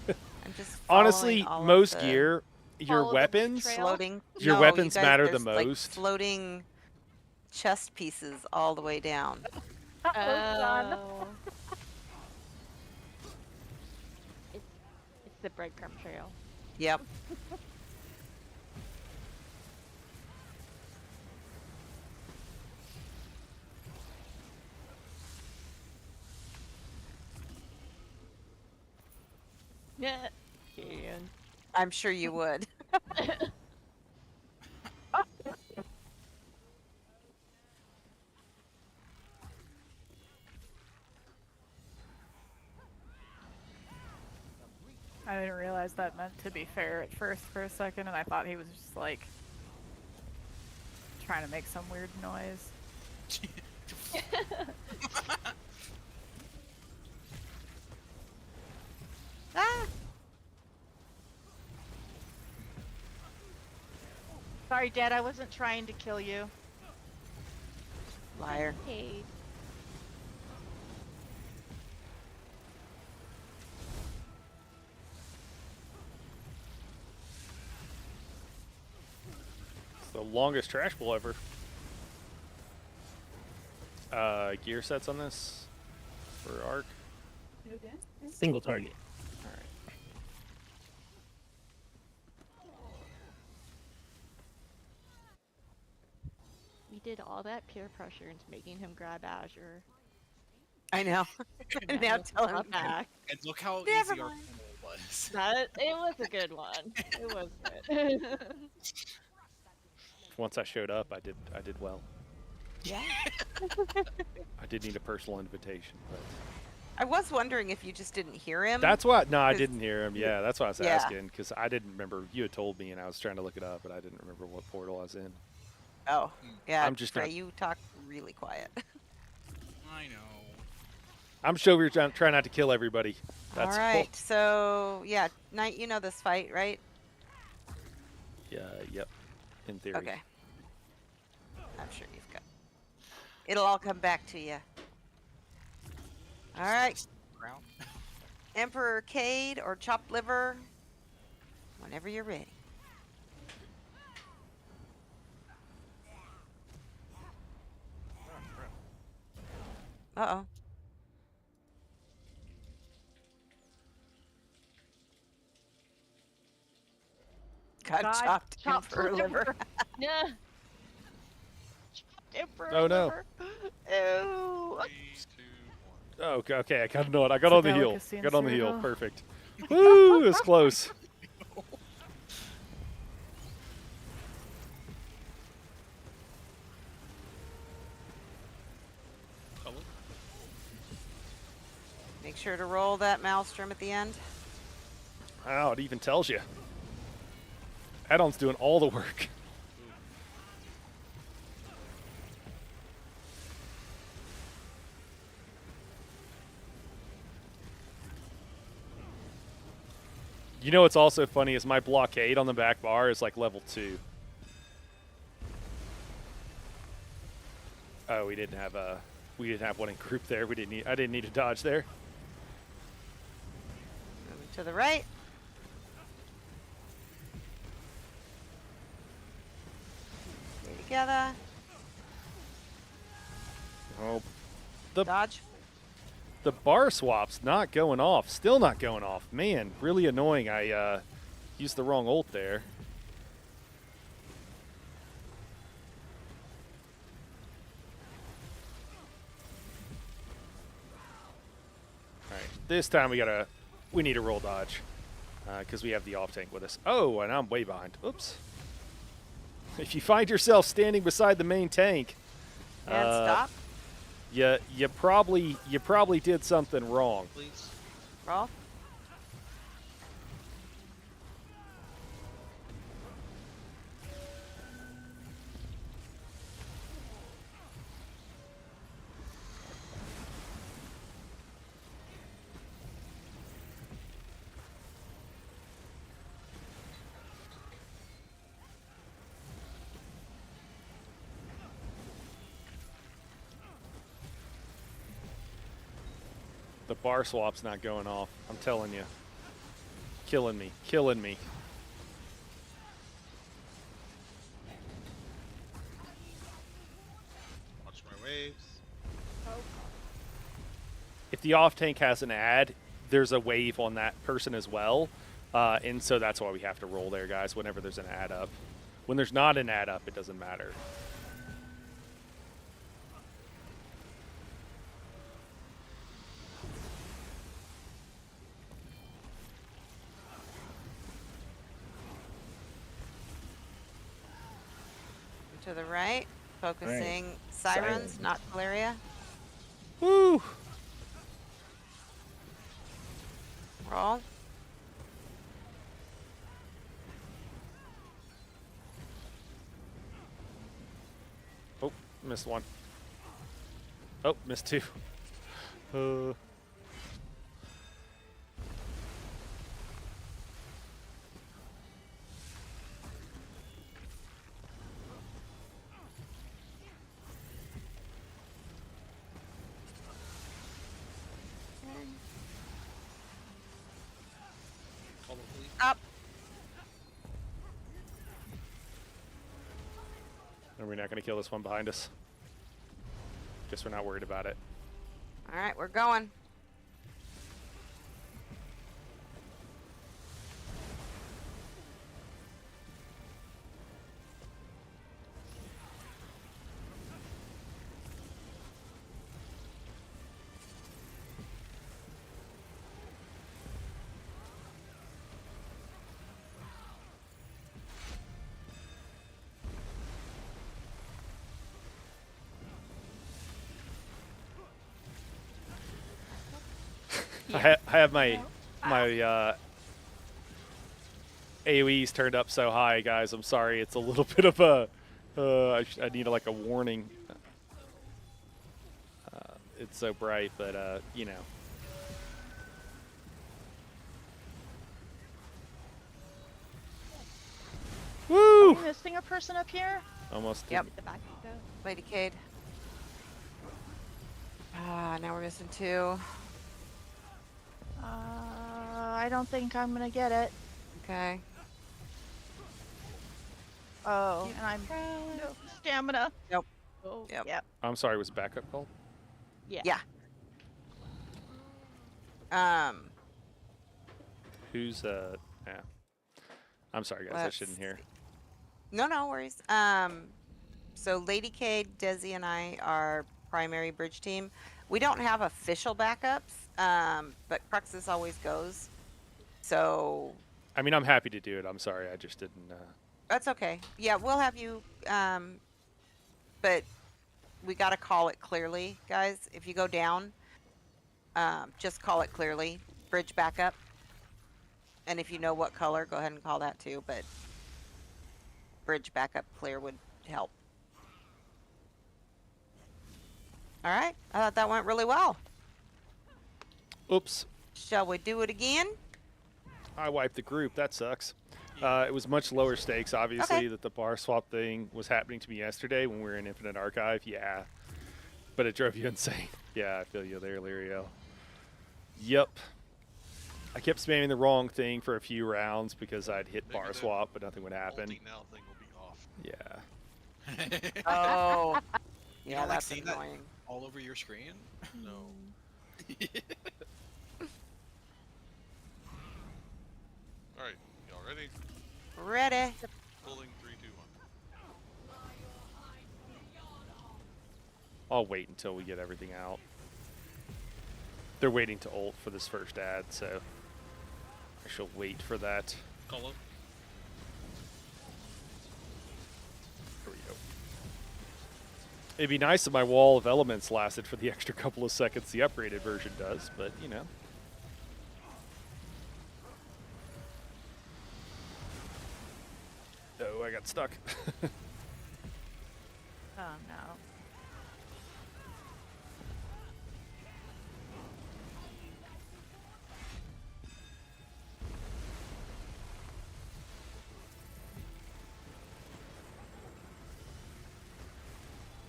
I'm just Honestly, following all of most the gear, your Follow the weapons, trail. floating. your No, weapons you guys, matter the there's, like, most. floating chest pieces all the way down. Oh. It's the breadcrumb trail. Yep. Yeah. I'm sure you would. I didn't realize that meant to be fair at first for a second, and I thought he was just like trying to make some weird noise. Ah! Sorry, Dad, I wasn't trying to kill you. Liar. Hey. It's the longest trash pull ever. Gear sets on this for arc. Single target. All right. We did all that peer pressure into making him grab Azure. I know. And now it's tell him. not back. And look how Never easy our mind. pull was. It was a good one. It was good. Once I showed up, I did well. Yeah. I did need a personal invitation, but I was wondering if you just didn't hear him. that's why. No, I 'Cause- didn't hear him. Yeah, that's why I was Yeah. asking because I didn't remember. You had told me, and I was trying to look it up, but I didn't remember what portal I was in. Oh, yeah. I'm just Trey, not- you talk really quiet. I know. I'm sure we were trying not to kill everybody. That's all right. So yeah, Knight, you know this fight, right? Yeah. Yep. In theory. Okay. I'm sure you've got. It'll all come back to you. All right. Crown. Emperor Cade or chopped liver. Whenever you're ready. Uh-oh. Got God, chopped chopped emperor liver. Yeah. Emperor Oh, no. liver. Ew. 3, 2, 1. Oh, okay. I kind of know it. I got It's a on the heel. delicacy in Got on the heel. Cyrodiil. Perfect. Woo! It's close. Make sure to roll that maelstrom at the end. Wow, it even tells you. Add-on's doing all the work. You know what's also funny is my blockade on the back bar is like level 2. Oh, we didn't have one in group there. I didn't need to dodge there. Moving to the right. Stay together. Oh, Dodge. the bar swap's not going off. Still not going off. Man, really annoying. I used the wrong ult there. All right, this time we need a roll dodge because we have the off tank with us. Oh, and I'm way behind. Oops. If you find yourself standing beside the main tank, And stop. you probably did something wrong. Please. Roll. The bar swap's not going off. I'm telling you. Killing me. Killing me. Watch my waves. If the off tank has an ad, there's a wave on that person as well. And so that's why we have to roll there, guys, whenever there's an ad up. When there's not an ad up, it doesn't matter. To the right. Focusing sirens, not Valeria. Woo! Roll. Missed one. Oh, missed two. Uh, Call the police. Up. Are we not going to kill this one behind us? Guess we're not worried about it. All right, we're going. I have my AoEs turned up so high, guys. I'm sorry. It's a little bit of a. I need like a warning. It's so bright, but you know. Woo! Are we missing a person up here? Almost. Yep. The back go. Lady Cade. Ah, now we're missing two. I don't think I'm gonna get it. Okay. Oh, and I'm no stamina. Nope. Oh, Yep. Yep. I'm sorry. Was backup called? Yeah. Yeah. Who's Yeah. I'm sorry, guys. I Let's shouldn't hear. No worries. So Lady Cade, Desi, and I are primary bridge team. We don't have official backups, but Cruxus always goes. So I mean, I'm happy to do it. I'm sorry. I just didn't. that's okay. Yeah, we'll have you. But we got to call it clearly, guys. If you go down, just call it clearly. Bridge backup. And if you know what color, go ahead and call that too. But bridge backup clear would help. All right. I thought that went really well. Oops. Shall we do it again? I wiped the group. That sucks. It was much lower stakes, obviously, Okay. that the bar swap thing was happening to me yesterday when we were in Infinite Archive. Yeah. But it drove you insane. Yeah, I feel you there, Lirio. Yep. I kept spamming the wrong thing for a few rounds because I'd hit Maybe bar that swap, but nothing would happen. Ulti now thing will be off. Yeah. Oh. You Yeah, don't like that's seeing that annoying. all over your screen? No. Alright, y'all ready? Ready. Pulling 3, 2, 1. I'll wait until we get everything out. They're waiting to ult for this first ad, so I shall wait for that. Call him. Here we go. It'd be nice if my wall of elements lasted for the extra couple of seconds the upgraded version does, but you know. Oh, I got stuck. Oh no.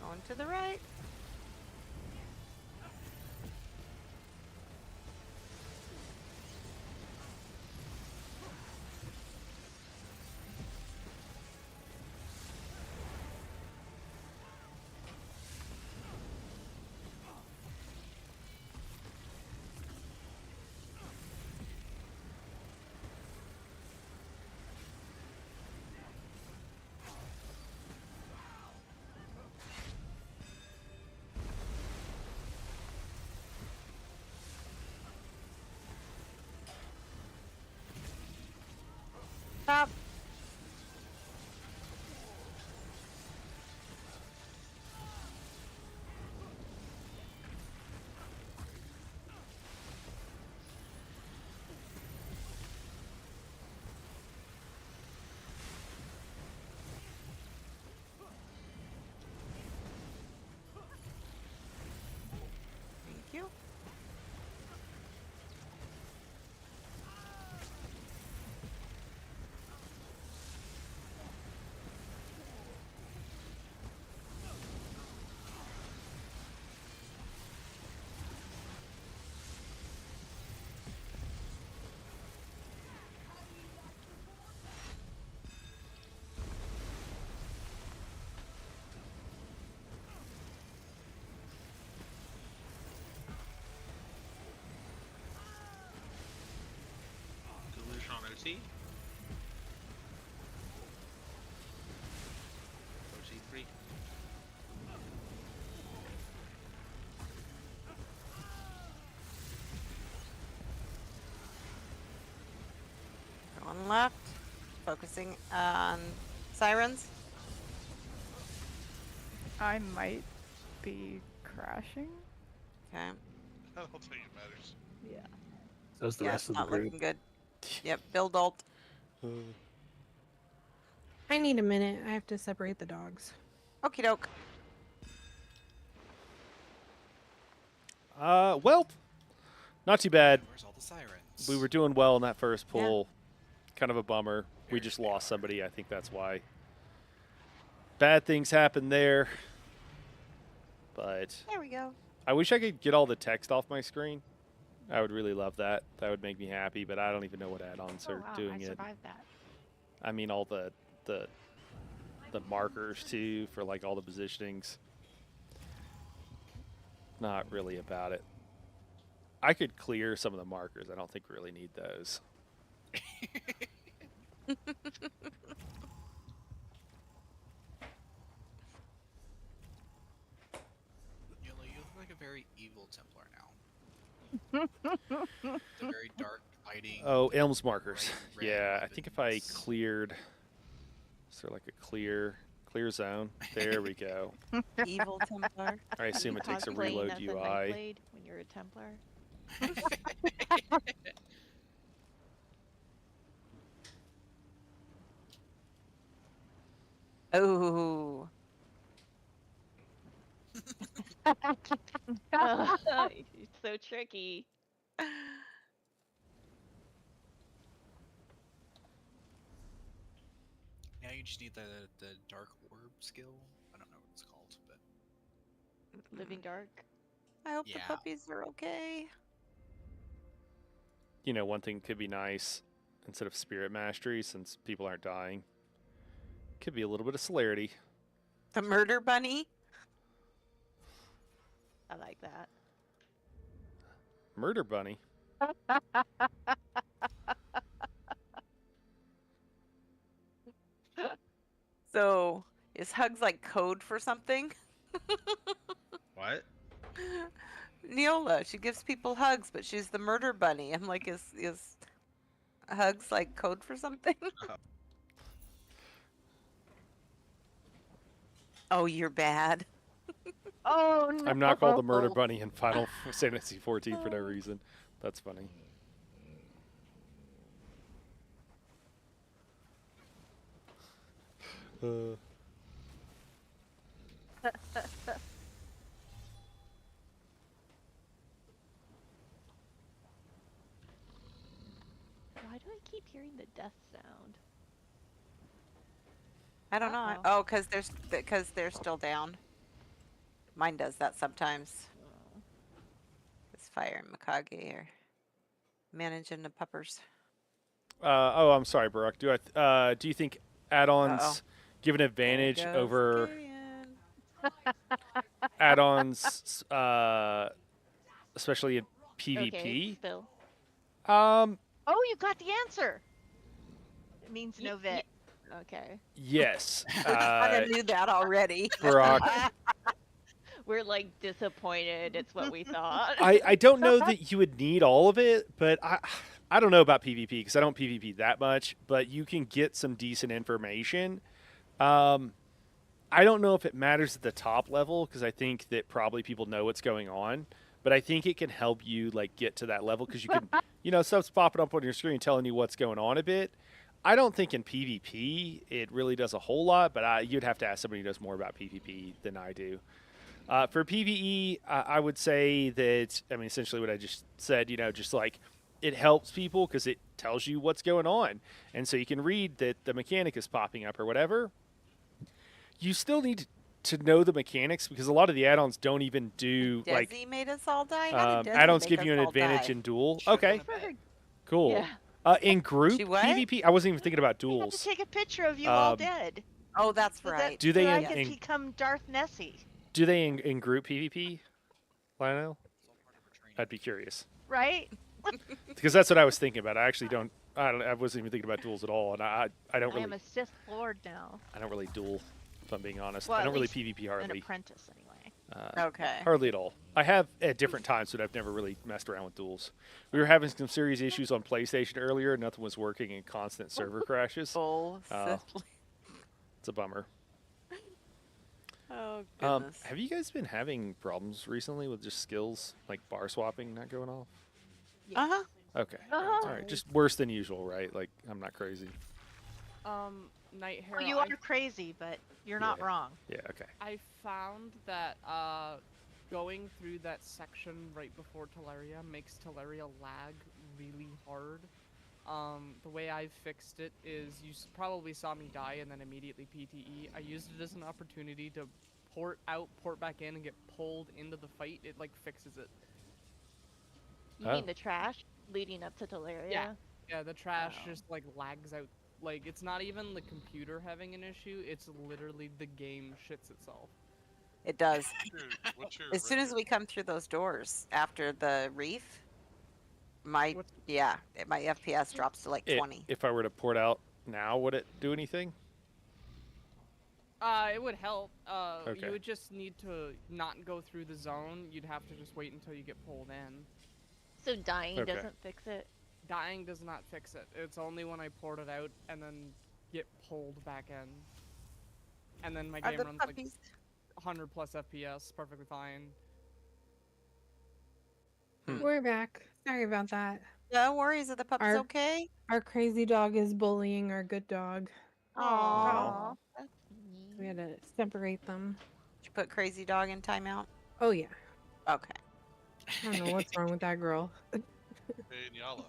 Going to the right. Stop. Proceed. Proceed free. Going left. Focusing on sirens. I might be crashing. Okay. I don't think it matters. Yeah. So's the Yeah, rest it's of the not group. looking good. Yep, build ult. I need a minute. I have to separate the dogs. Okie doke. Well, not too bad. Where's all the sirens? We were doing well in that first pull. Kind of a bummer. We just lost somebody. I think that's why. Bad things happen there. But There we go. I wish I could get all the text off my screen. I would really love that. That would make me happy, but I don't even know what add-ons are wow, doing I it. survived that. I mean, all the markers too for like all the positionings. Not really about it. I could clear some of the markers. I don't think we really need those. You look like a very evil Templar now. The very dark lighting. Oh, Elms markers. Red Yeah, I think if I weapons. cleared, is there like a clear zone? There we go. Evil Templar. I assume it takes a Cosplaying reload as a UI. Nightblade when you're a Templar. Oh. It's so tricky. Now you just need the dark orb skill. I don't know what it's called, but Living Dark. I hope Yeah. the puppies are okay. You know, one thing could be nice instead of spirit mastery, since people aren't dying, could be a little bit of celerity. The murder bunny. I like that. Murder bunny. So, is hugs like code for something? What? Neola, she gives people hugs, but she's the murder bunny. I'm like, is hugs like code for something? Oh, you're bad. Oh no! I'm not called the murder bunny in Final Fantasy 14 for no reason. That's funny. Why do I keep hearing the death sound? I don't know. Uh-oh. Oh, because they're still down. Mine does that sometimes. Oh. It's Fire and Mikage are managing the puppers. Oh, I'm sorry, Baruch. Do you think add-ons Uh-oh. give an advantage There goes over Gideon. add-ons, especially in PvP? Okay, Phil. Oh, you got the answer. It means no vet. Okay. Yes. I knew that already. Baruch, We're like disappointed. It's what we thought. I don't know that you would need all of it, but I don't know about PvP because I don't PvP that much, but you can get some decent information. I don't know if it matters at the top level because I think that probably people know what's going on, but I think it can help you like get to that level because you can, stuff's popping up on your screen telling you what's going on a bit. I don't think in PvP it really does a whole lot, but you'd have to ask somebody who knows more about PvP than I do. For PvE, I would say that, essentially what I just said, just like it helps people because it tells you what's going on. And so you can read that the mechanic is popping up or whatever. You still need to know the mechanics because a lot of the add-ons don't even do Desi made us all die. How did Desi add-ons make give us you an all advantage die? in duel. Should Okay, have been. cool. Yeah. In group She what? PvP, I wasn't even thinking about We have to duels. take a picture of you all Um, dead. Oh, that's So right. Do they so I in- can in- become Darth Nessie, Do they in group PvP, Lionel? It's all part of her training. I'd be curious right? because that's what I was thinking about. I actually don't I wasn't even thinking about duels at all, and I don't I am really a Sith Lord now. I don't really duel. If I'm being honest, Well, I at don't really least PvP An hardly. apprentice, anyway. Okay. Hardly at all. I have at different times, but I've never really messed around with duels. We were having some serious issues on PlayStation earlier. Nothing was working and constant server crashes. Full Oh. Sith. It's a bummer. Oh goodness. Have you guys been having problems recently with just skills like bar swapping not going off? Uh huh. Okay. Uh-huh. All right. Just worse than usual, right? Like I'm not crazy. Night Well, Hero. you are crazy, but you're not Yeah. wrong. Yeah. Okay. I found that going through that section right before Teleria makes Teleria lag really hard. The way I've fixed it is probably saw me die and then immediately PTE. I used it as an opportunity to port out, port back in, and get pulled into the fight. It like fixes it. You Oh. mean the trash leading up to Teleria? Yeah. Yeah, the trash Oh. just like lags out. Like it's not even the computer having an issue, it's literally the game shits itself. It does. What's your As soon as we come through those doors after the reef, my FPS drops to like 20. If I were to port out now, would it do anything? It would help. Okay. You would just need to not go through the zone. You'd have to just wait until you get pulled in. So dying Okay. doesn't fix it. Dying does not fix it. It's only when I port it out and then get pulled back in. And then my Are game the runs like puppies? 100 plus FPS, perfectly fine. We're back. Sorry about that. No worries. Are the puppies Our- okay? Our crazy dog is bullying our good dog. Aww. That's We neat. had to separate them. Did you put crazy dog in timeout? Oh yeah. Okay. I don't know what's wrong with that girl. Hey, Nyala,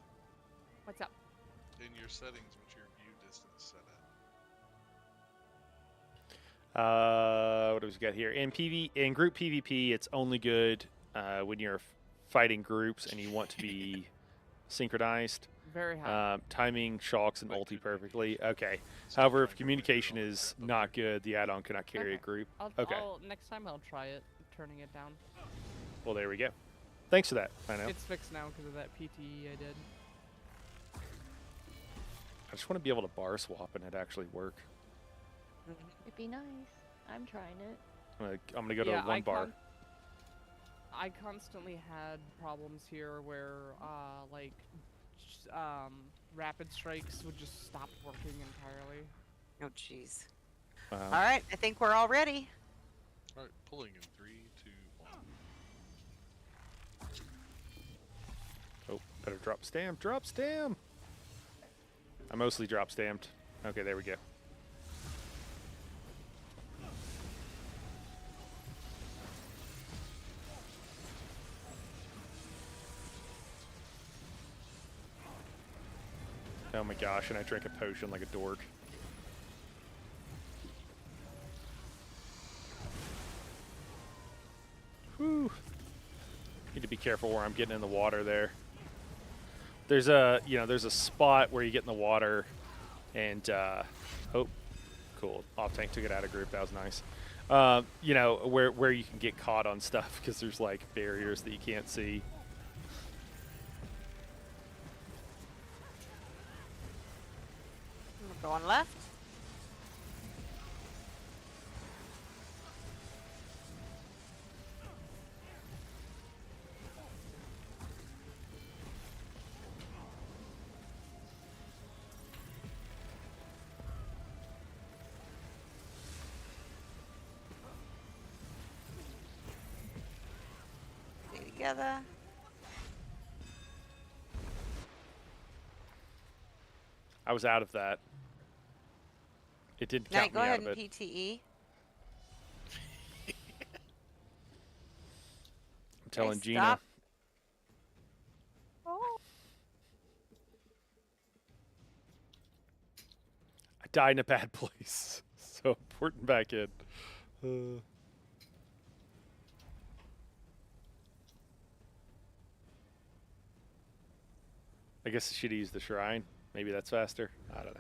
What's up? in your settings, what's your view distance set at? What do we got here? In group PvP, it's only good when you're fighting groups and you want to be synchronized. Very high. Timing, shocks, and ulti perfectly. Okay. However, if communication is not good, the add-on cannot carry a Okay. group. Okay. Okay. Next time I'll try it, turning it down. Well, there we go. Thanks for that. I know. It's fixed now because of that PTE I did. I just want to be able to bar swap and it actually work. It'd be nice. I'm trying it. I'm gonna go to Yeah, one bar. I constantly had problems here where, rapid strikes would just stop working entirely. Oh, jeez. Wow. All right. I think we're all ready. All right, pulling in 3, 2, 1. Oh, better drop stamp. Drop stamp. I mostly drop stamped. Okay, there we go. Oh my gosh, and I drank a potion like a dork. Whew. Need to be careful where I'm getting in the water there. There's a, there's a spot where you get in the water and, oh, cool. Off tank took it out of group. That was nice. Where you can get caught on stuff because there's like barriers that you can't see. We're going left. Stay together. I was out of that. It didn't Night, count go me ahead out and of it. PTE. I'm telling Gina. stop. I died in a bad place, so I'm porting back in. I guess I should use the shrine. Maybe that's faster. I don't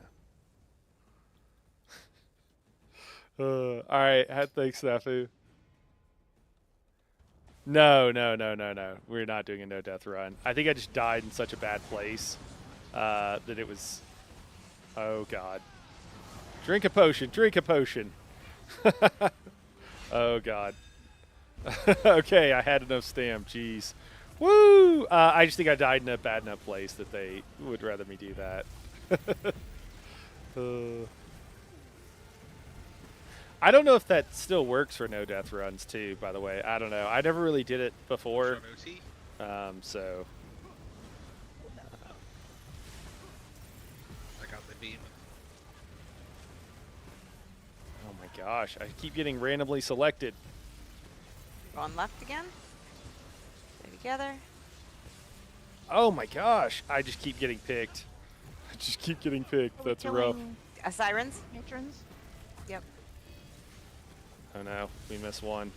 know. All right. Thanks, Snafu. No. We're not doing a no death run. I think I just died in such a bad place that it was. Oh God. Drink a potion. Drink a potion. Oh God. Okay, I had enough stam. Jeez. Woo! I just think I died in a bad enough place that they would rather me do that. I don't know if that still works for no death runs too. By the way, I don't know. I never really did it before, so. I got the beam. Oh my gosh! I keep getting randomly selected. Going left again. Stay together. Oh my gosh! I just keep getting picked. I just keep getting picked. Are we That's rough. killing Sirens. Matrons? Yep. Oh no, we missed one.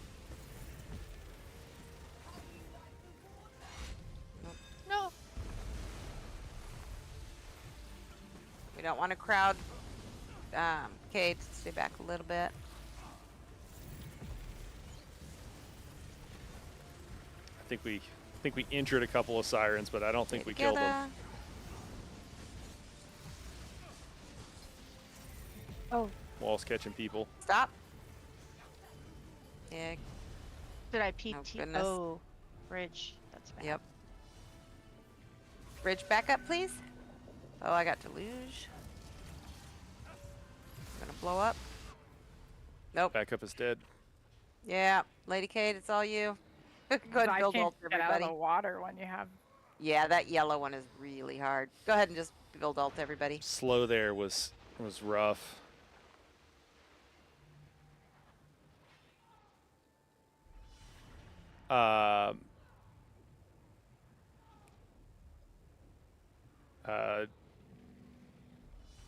No. We don't want to crowd. Cade, stay back a little bit. I think we injured a couple of sirens, but I don't think we killed them. Oh. Wall's catching people. Stop. Yeah. Did I PT? goodness. Oh, bridge. That's bad. Yep. Bridge back up, please. Oh, I got deluge. Gonna blow up. Nope. Backup is dead. Yeah, Lady Kate, it's all you. Go ahead and I build can't ult, get out of everybody. the water when you have. Yeah, that yellow one is really hard. Go ahead and just build ult, everybody. Slow there was rough.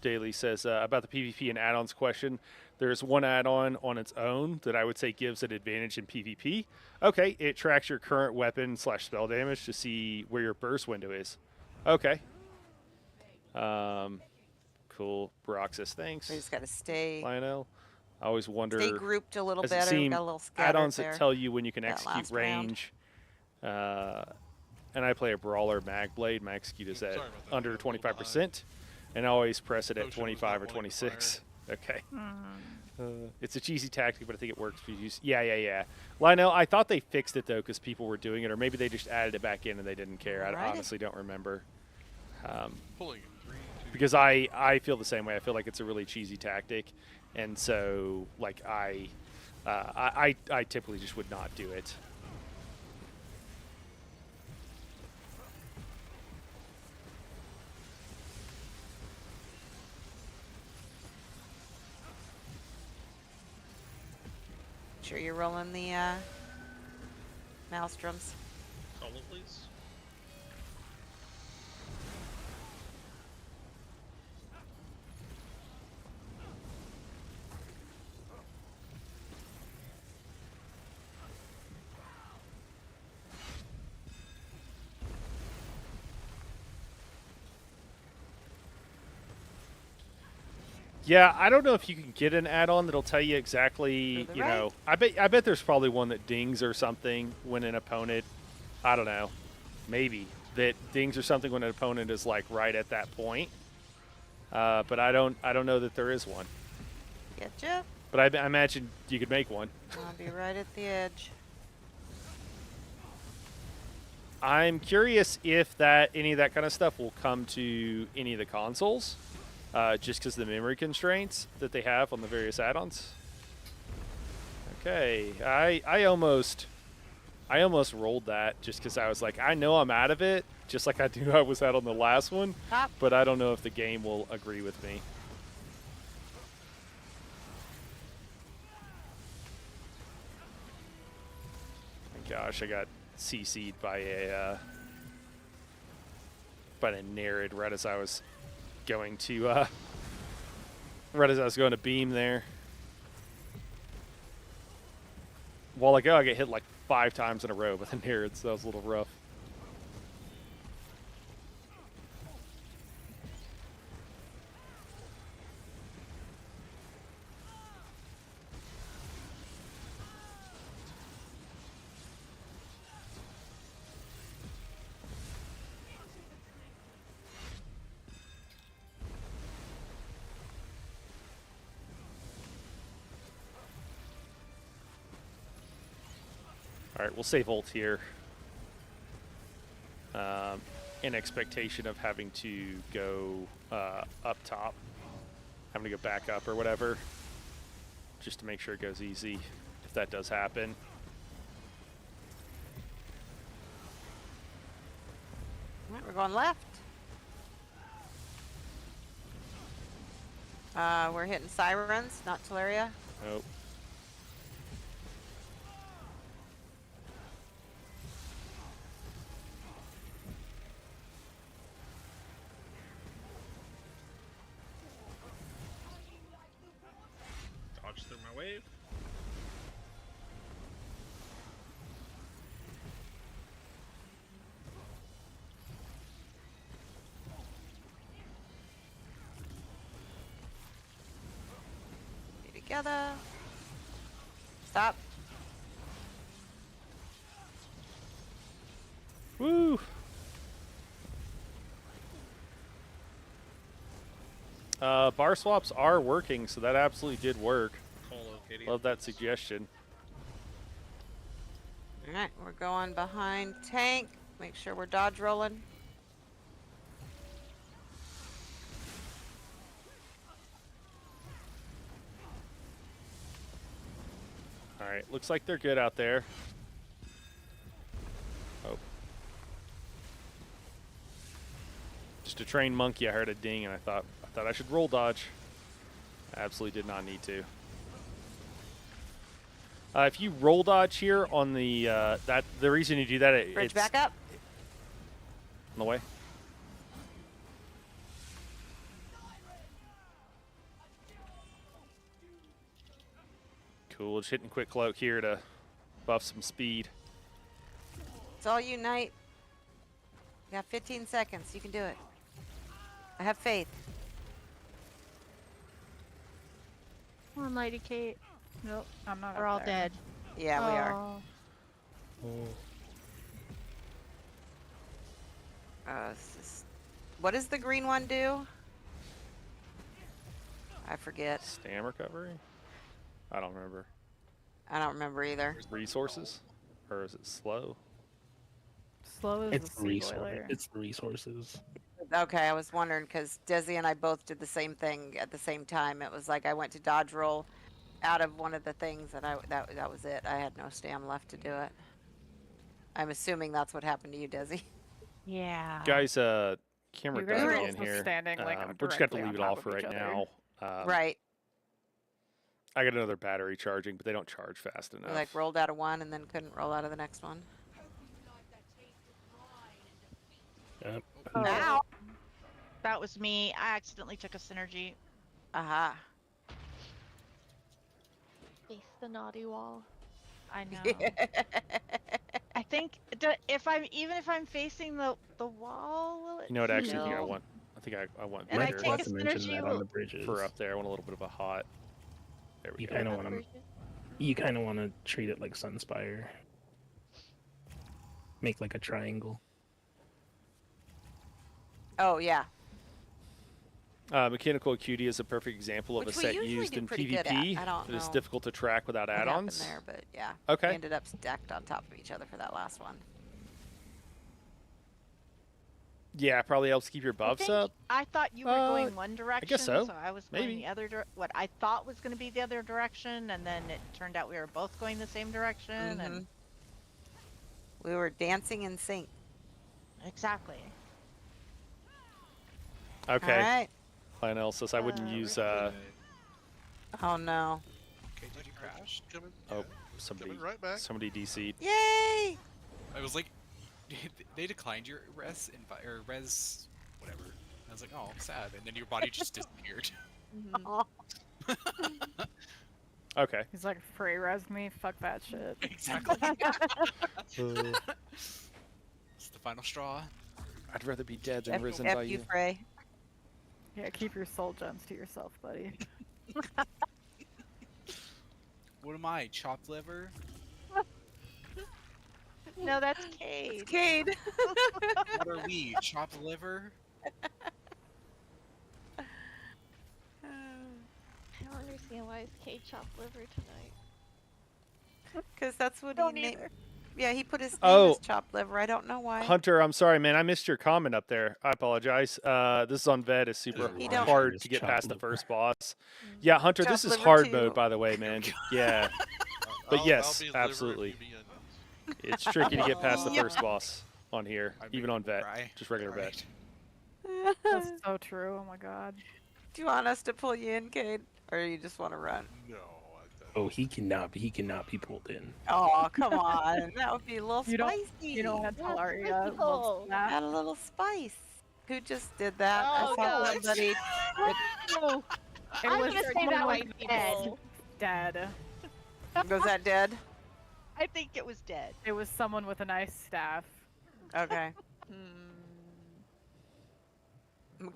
Daly says about the PvP and add-ons question. There's one add-on on its own that I would say gives an advantage in PvP. Okay, it tracks your current weapon / spell damage to see where your burst window is. Okay. Cool. Broxus, thanks. We just gotta stay. Lionel. I always wonder. Stay grouped a little does it better. seem Got a little scattered add-ons there. that tell you when you can that execute last round. range. And I play a brawler mag blade. My execute is at Sorry about that, under I got a little 25%, and I always press it at Potion was 25 or not wanting to 26. Okay. Hmm. It's a cheesy tactic, but I think it works for you. Yeah. Lionel, I thought they fixed it though because people were doing it, or maybe they just added it back in and they didn't care. I Alrighty. honestly don't remember. Pulling in 3, 2. Because I feel the same way. I feel like it's a really cheesy tactic, and so like I typically just would not do it. Sure you're rolling the maelstroms. Solo, please. Yeah, I don't know if you can get an add-on that'll tell you exactly, To the you right. know. I bet there's probably one that dings or something when an opponent, I don't know, maybe that dings or something when an opponent is like right at that point. But I don't know that there is one. Getcha. But I imagine you could make one. I'll be right at the edge. I'm curious if that any of that kind of stuff will come to any of the consoles, just because of the memory constraints that they have on the various add-ons. Okay, I almost rolled that just because I was like, I know I'm out of it, just like I knew I was out on the last one, Top. but I don't know if the game will agree with me. Gosh, I got CC'd by a Nerid right as I was going to beam there. While I go, I get hit like 5 times in a row by the Nerid, so that was a little rough. All right, we'll save ult here. In expectation of having to go up top, having to go back up or whatever, just to make sure it goes easy if that does happen. All right, we're going left. We're hitting sirens, not Teleria. Nope. Dodge through my wave. Be together. Stop. Woo! Bar swaps are working, so that absolutely did work. Love that suggestion. All right, we're going behind tank. Make sure we're dodge rolling. All right, looks like they're good out there. Oh. Just a trained monkey, I heard a ding and I thought I should roll dodge. I absolutely did not need to. If you roll dodge here on the the reason you do that, Bridge it's back up. on the way. Cool, just hitting quick cloak here to buff some speed. It's all you, Knight. You got 15 seconds. You can do it. I have faith. Come on, Lady Kate. Nope, I'm not. We're up all there. dead. Yeah, we are. What does the green one do? I forget. Stam recovery? I don't remember. I don't remember either. Resources? Or is it slow? Slow as It's the sea boiler. It's the resources. Okay, I was wondering because Desi and I both did the same thing at the same time. It was like I went to dodge roll out of one of the things, and that was it. I had no stam left to do it. I'm assuming that's what happened to you, Desi. Yeah. Guys, camera You guys are dying in also here. standing, like, We're just going to directly leave on it top off of for each right other. now. Right. I got another battery charging, but they don't charge fast We enough. like rolled out of one and then couldn't roll out of the next one. Yep. Oh, Ow! that was me. I accidentally took a synergy. Aha. Face the naughty wall. I know. I think if I'm facing the wall, will it? You know what? Actually, heal? I think I want And I bigger take a to mention synergy that on the bridges. for up there. I want a little bit of a hot. There we You go. kind of want to. You kind of want to treat it like Sunspire. Make like a triangle. Oh yeah. Mechanical Acuity is a perfect example of Which a we set usually used do in pretty good at. PvP. I don't It is know difficult to track without what happened add-ons. there, but yeah. Okay. We ended up stacked on top of each other for that last one. Yeah, probably helps keep your buffs up. I thought you were going one direction, so. I was going Maybe. the other what I thought was going to be the other direction, and then it turned out we were both going the same direction, and we were dancing in sync. exactly. Okay. All right. Lionel says I wouldn't use. Oh no. Okay, did you crash? Oh, somebody. Coming right back. Somebody DC'd. Yay! I was like, they declined your res or res whatever. I was like, oh, sad. And then your body just disappeared. Okay. He's like, free res me, fuck that shit. Exactly. It's the final straw. I'd rather be dead than F risen by you, you. Frey. Yeah, keep your soul gems to yourself, buddy. What am I? Chopped liver? No, that's Cade. It's Cade. What are we? Chopped liver? I don't understand why it's Kate chopped liver tonight. Because that's what Don't he named. either. Yeah, he put his name Oh. as chopped liver. I don't know why. Hunter, I'm sorry, man. I missed your comment up there. I apologize. This on Vet is super He don't- hard to get past the first boss. Yeah, Hunter, this Chopped is liver hard too. mode, by the way, man. Yeah. But I'll yes, be liver if absolutely. you be onions. It's tricky to get past the Yep. first boss on here, I even made on you Vet, cry. just regular Alright. Vet. That's so true. Oh my god. Do you want us to pull you in, Cade? Or you just want to run? No. Oh, he cannot be pulled in. Oh, come on. That would be a little You don't- spicy. You don't want to tell That's Aria typical. loves that. Add a little spice. Who just did that? Oh, I saw God. somebody. No. It I'm was gonna say someone that with was dead. Dead. Was that dead? I think it was dead. It was someone with a nice staff. Okay. Hmm.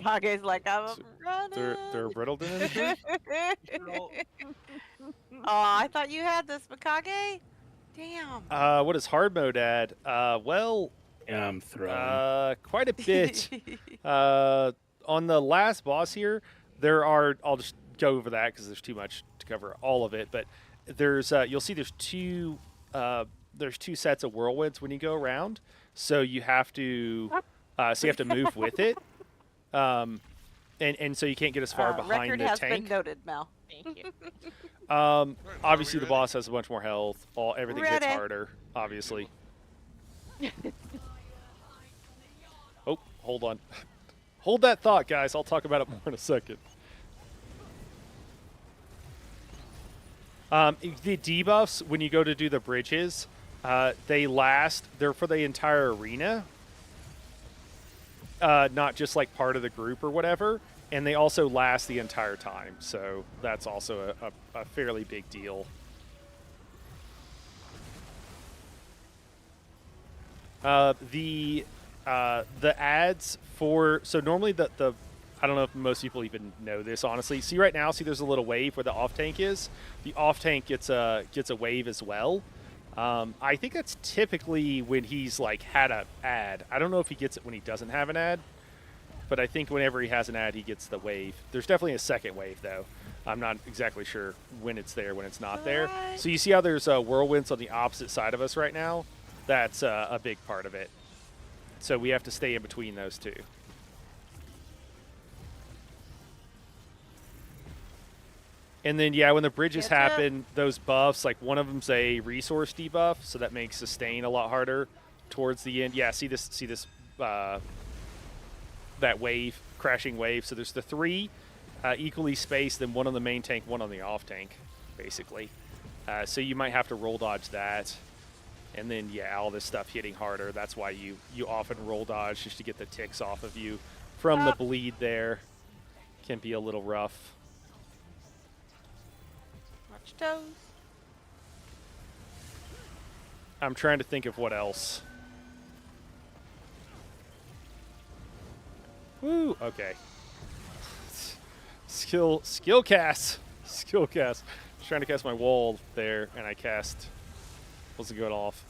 Mikage's like, I'm So running. They're riddled in anything? No. Oh, I thought you had this, Mikage. Damn. What does hard mode add? Well, Yeah, I'm throwing. quite a bit. On the last boss here, there are. I'll just go over that because there's too much to cover all of it. But there's you'll see there's two sets of whirlwinds when you go around. So you have to move with it. And so you can't get as far behind record the has tank. been noted, Mel. Thank you. Obviously, the ready? boss has a bunch more health. Everything gets Ready. harder, obviously. Oh, hold on. Hold that thought, guys. I'll talk about it more in a second. The debuffs, when you go to do the bridges, they last. They're for the entire arena, not just like part of the group or whatever. And they also last the entire time. So that's also a fairly big deal. The ads for normally the I don't know if most people even know this honestly. See right now, there's a little wave where the off tank is. The off tank gets a wave as well. I think that's typically when he's like had a ad. I don't know if he gets it when he doesn't have an ad, but I think whenever he has an ad, he gets the wave. There's definitely a second wave though. I'm not exactly sure when it's there, when it's not there. So you see how there's whirlwinds on the opposite side of us right now? That's a big part of it. So we have to stay in between those two. And then, yeah, when the bridges happen, those buffs, like one of them's a resource debuff, so that makes sustain a lot harder towards the end. Yeah, see this, that wave, crashing wave. So there's the three equally spaced, then one on the main tank, one on the off tank, basically. So you might have to roll dodge that. And then, yeah, all this stuff hitting harder. That's why you often roll dodge just to get the ticks off of you from the bleed there. Can be a little rough. Watch toes. I'm trying to think of what else. Woo, okay. Skill cast. Skill cast. I was trying to cast my wall there, and I cast. Wasn't going off.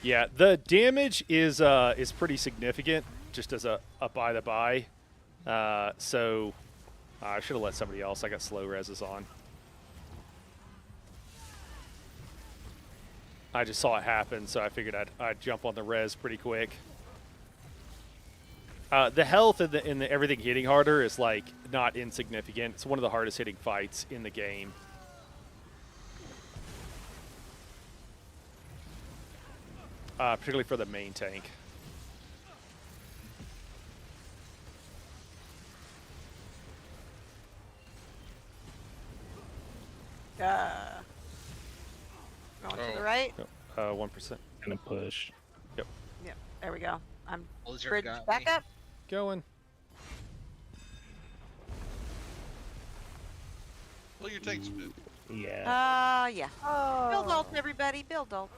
Yeah, the damage is pretty significant, just as a by the by. So I should have let somebody else. I got slow reses on. I just saw it happen, so I figured I'd jump on the res pretty quick. The health and the everything hitting harder is like not insignificant. It's one of the hardest hitting fights in the game. Particularly for the main tank. Going to the right. 1%. Gonna push. Yep. Yep. There we go. I'm Blizzard bridge got back me. up. Going. Well, your tank's good. Yeah. Yeah. Build ult, everybody. Build ult.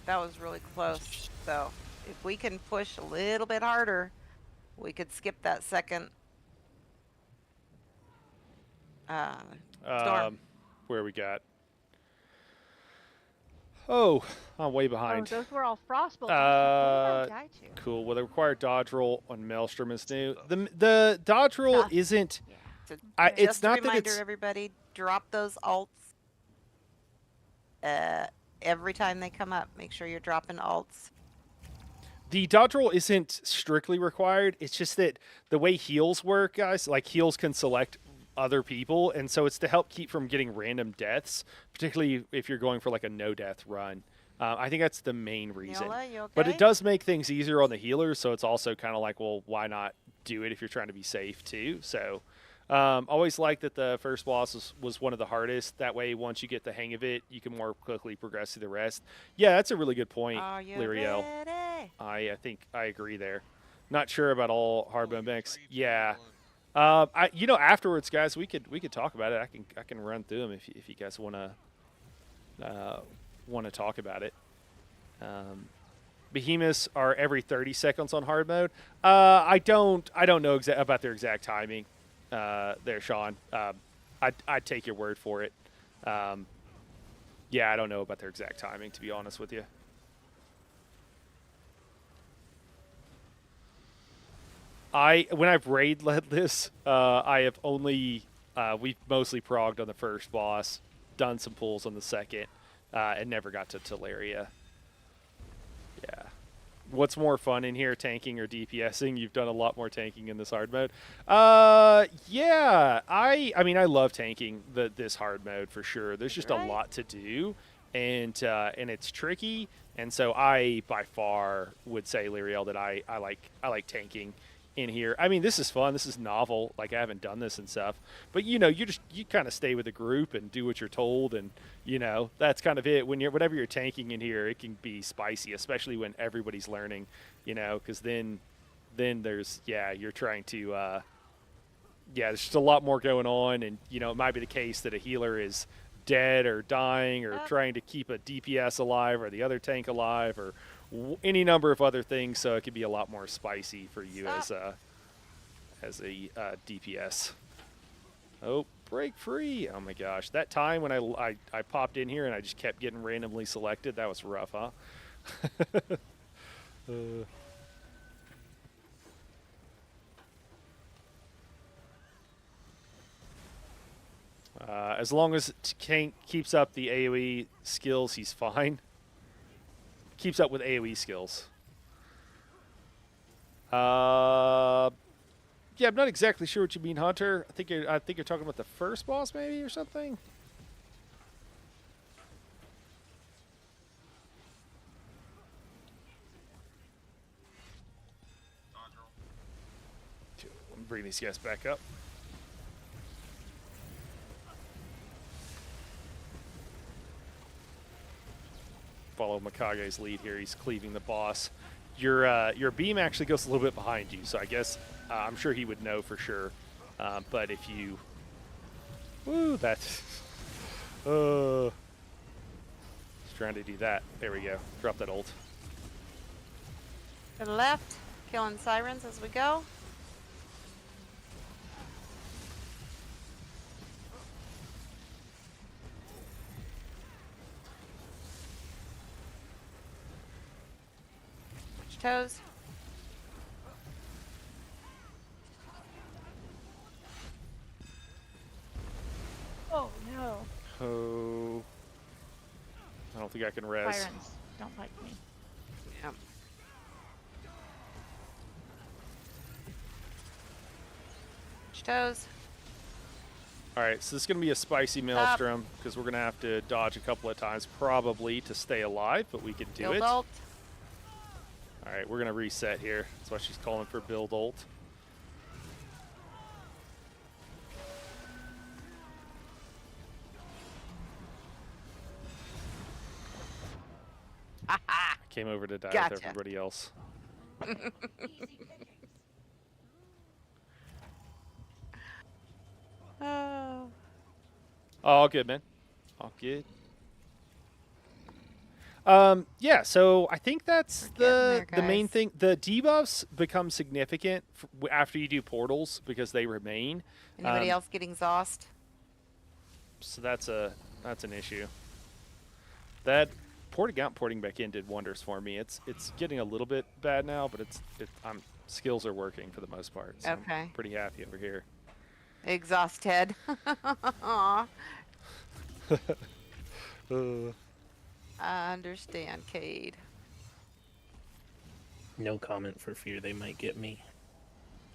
That was really close. So if we can push a little bit harder, we could skip that second storm. Where we got? Oh, I'm way Oh, behind. those were all frostbolts. What did I die to? Cool. Well, the required dodge roll on Maelstrom is new. The dodge roll Tough. isn't. Yeah. So It's just a not that reminder, it's. everybody, drop those alts. Every time they come up, make sure you're dropping alts. The dodge roll isn't strictly required. It's just that the way heals work, guys, like heals can select other people, and so it's to help keep from getting random deaths, particularly if you're going for like a no death run. I think that's the main reason. Neola, you okay? But it does make things easier on the healers, so it's also kind of like, well, why not do it if you're trying to be safe too? So always like that the first boss was one of the hardest. That way, once you get the hang of it, you can more quickly progress to the rest. Yeah, that's a really good point, Are you Lyriel. ready? I think I agree there. Not sure about all hard mode mechs. 3, 2, Yeah. 1. Afterwards, guys, we could talk about it. I can run through them if you guys wanna talk about it. Behemoths are every 30 seconds on hard mode. I don't know about their exact timing. There, Sean. I'd take your word for it. Yeah, I don't know about their exact timing, to be honest with you. When I've raid led this, I have only we've mostly progged on the first boss, done some pulls on the second, and never got to Teleria. Yeah. What's more fun in here, tanking or DPSing? You've done a lot more tanking in this hard mode. Yeah. I mean, I love tanking this hard mode for sure. There's just a lot to do, and it's tricky. And so I, by far, would say, Lyriel, that I like tanking in here. I mean, this is fun. This is novel. Like, I haven't done this and stuff. But, you kind of stay with the group and do what you're told. And, that's kind of it. Whenever you're tanking in here, it can be spicy, especially when everybody's learning, because then there's, you're trying to, there's just a lot more going on. And, it might be the case that a healer is dead or dying or trying to keep a DPS alive or the other tank alive or any number of other things, so it could be a lot more spicy for you as a DPS. Oh, break free! Oh my gosh, that time when I popped in here and I just kept getting randomly selected, that was rough, huh? As long as Tank keeps up the AoE skills, he's fine. Keeps up with AoE skills. Yeah, I'm not exactly sure what you mean, Hunter. I think you're talking about the first boss, maybe, or something. Let me bring these guys back up. Follow Mikage's lead here. He's cleaving the boss. Your beam actually goes a little bit behind you, so I guess I'm sure he would know for sure. But if you, that's he's trying to do that. There we go. Drop that ult. To the left, killing sirens as we go. Toes. Oh no. Oh, I don't think I can res. Sirens don't like me. Yep. Toes. All right, so this is going to be a spicy maelstrom because we're going to have to dodge a couple of times probably to stay alive, but we can do Build it. ult. All right, we're going to reset here. That's why she's calling for build ult. I came over to die Gotcha. with everybody else. Oh. All good, man. All good. Yeah, so I think that's the main guys. thing. The debuffs become significant after you do portals because they remain. Anybody else get exhaust? So that's an issue. That porting out, porting back in did wonders for me. It's getting a little bit bad now, but skills are working for the most part. So Okay. I'm pretty happy over here. Exhaust head. Aw. I understand, Cade. No comment for fear they might get me.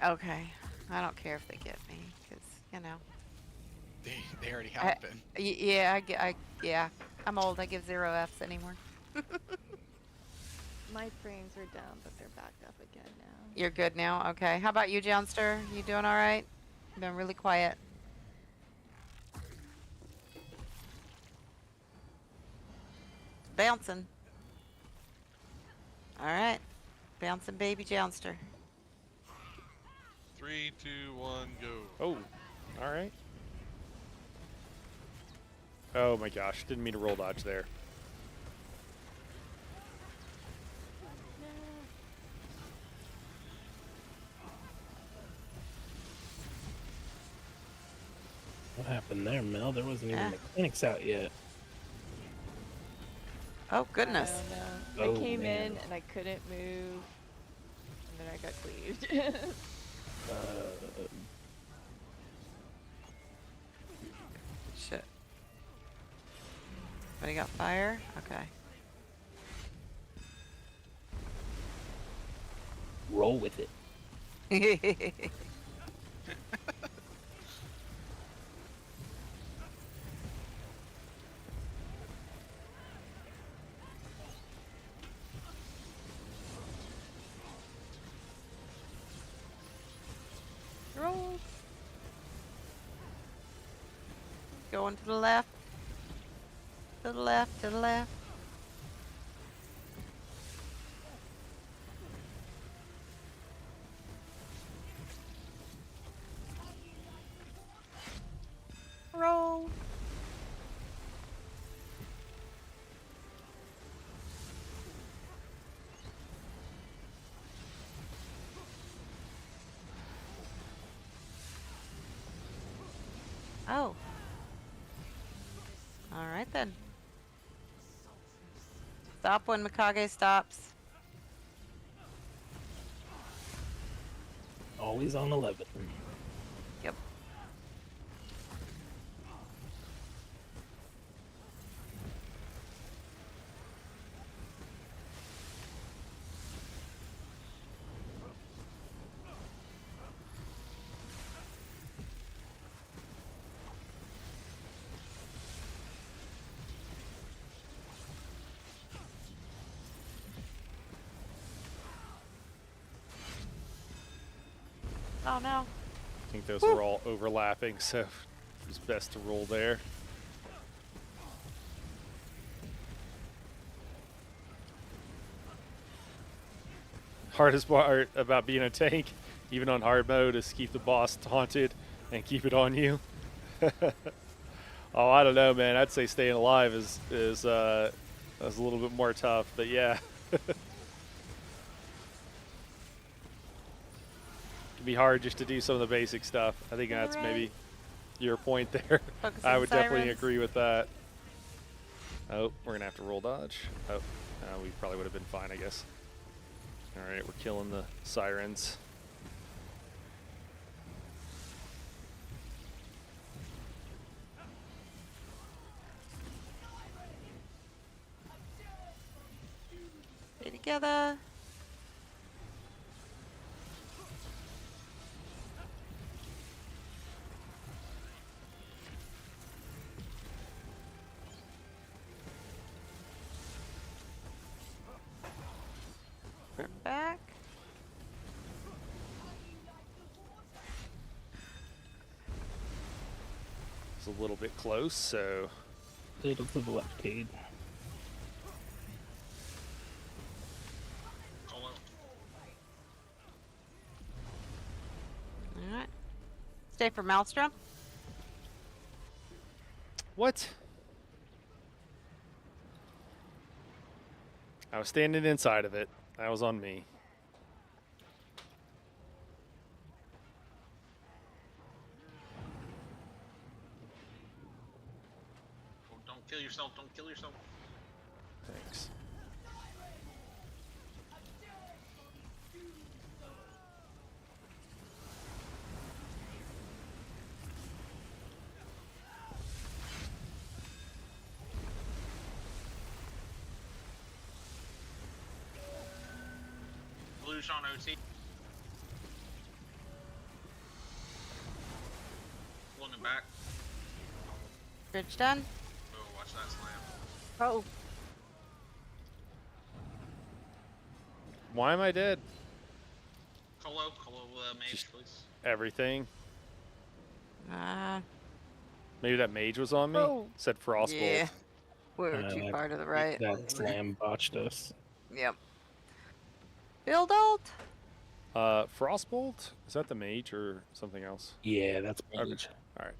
Okay. I don't care if they get me, because, you know. They already have been. Yeah, yeah. I'm old. I give 0 Fs anymore. My frames are down, but they're back up again now. You're good now? Okay. How about you, Johnster? You doing all right? You've been really quiet. Bouncing. All right. Bouncing baby Johnster. 3, 2, 1, go. Oh, all right. Oh my gosh, didn't mean to roll dodge there. What happened there, Mel? There wasn't even mechanics out yet. Oh, goodness. I don't know. I came in and I couldn't move, and then I got cleaved. Shit. Anybody got fire? Okay. Roll with it. Roll. Going to the left. To the left, to the left. Roll. Oh. All right then. Stop when Mikage stops. Always on 11. Yep. Oh no. I think those were all overlapping, so it was best to roll there. Hardest part about being a tank, even on hard mode, is keep the boss taunted and keep it on you. Oh, I don't know, man. I'd say staying alive is a little bit more tough, but yeah. Can be hard just to do some of the basic stuff. I think that's maybe your point there. I would definitely agree with that. Oh, we're gonna have to roll dodge. Oh, we probably would have been fine, I guess. All right, we're killing the sirens. Stay together. We're back. It's a little bit close, so. Little to the left, Cade. Alright. Stay for Maelstrom. What? I was standing inside of it. That was on me. Oh, don't kill yourself. Don't kill yourself. Thanks. Blues on OT. Pulling him back. Bridge done. Oh, watch that slam. Oh, Why am I dead? Colo, mage, Just- please. Everything. Uh, Maybe that mage was on me. Oh. Said Frostbolt. yeah. We were too far to the right. That slam botched us. Yep. Build ult. Frostbolt? Is that the mage or something else? Yeah, that's Okay. mage. All right.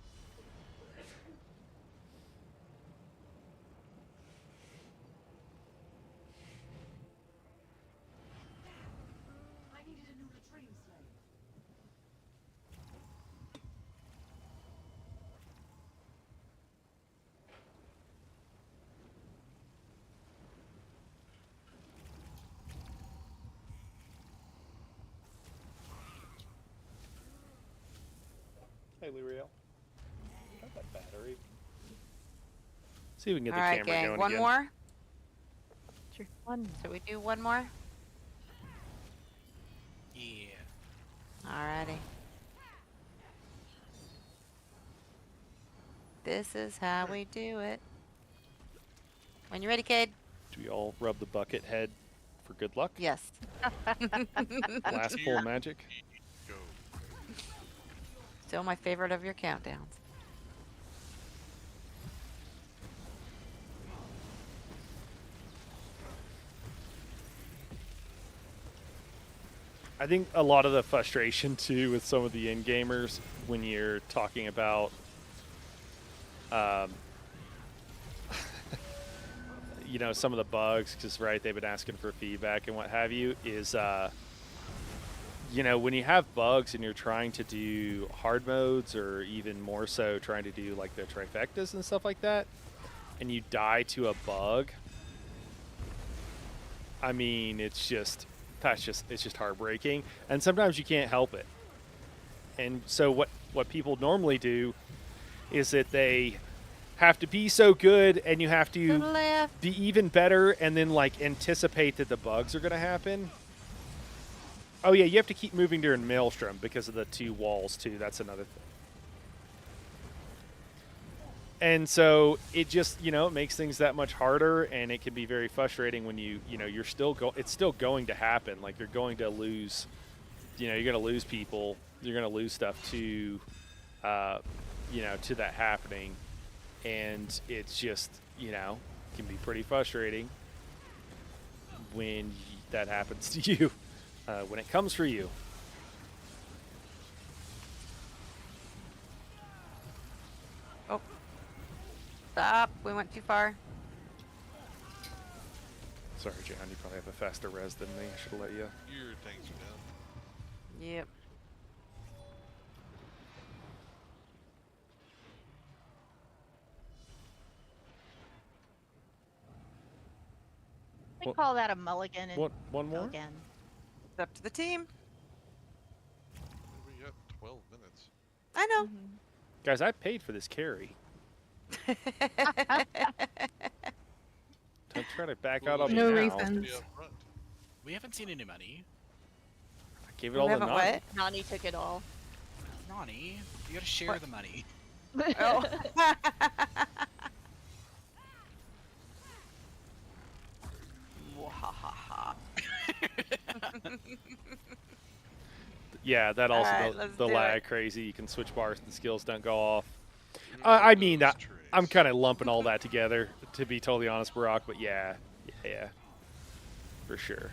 Hey, Luriel. Got that battery. See if we can get All the right, camera gang. going One again. more. Sure. One. So we do one more. Yeah. Alrighty. This is how we do it. When you're ready, kid. Do we all rub the bucket head for good luck? Yes. Last full magic. Go. Still my favorite of your countdowns. I think a lot of the frustration too with some of the in gamers when you're talking about you know, some of the bugs, because right, they've been asking for feedback and what have you, is you know, when you have bugs and you're trying to do hard modes, or even more so trying to do like the trifectas and stuff like that, and you die to a bug, I mean, it's just heartbreaking, and sometimes you can't help it. And so what people normally do is that they have to be so good, and you have To the to left. be even better, and then like anticipate that the bugs are going to happen. Oh yeah, you have to keep moving during Maelstrom because of the two walls too. That's another thing. And so it just, you know, it makes things that much harder, and it can be very frustrating when you know, you're still it's still going to happen. Like, you're going to lose, you know, you're going to lose people, you're going to lose stuff to, you know, to that happening. And it's just, you know, can be pretty frustrating when that happens to you, when it comes for you. Oh. Stop. We went too far. Sorry, John, you probably have a faster res than me. I should have let you. Your tanks are down. Yep. I call that a mulligan and One go more? again. It's up to the team. We got 12 minutes. I know. Guys, I paid for this carry. Don't try to back out on me No now. refunds. Be up front. We haven't seen any money. I gave it You all to haven't Noni. what? Nani took it all. Nani, you gotta share What? the money. Oh. Mwahaha. Yeah, that also Alright, the let's do lag it. crazy. You can switch bars and the skills don't go off. Use I those mean, that trays. I'm kind of lumping all that together, to be totally honest, Barack. But yeah, for sure.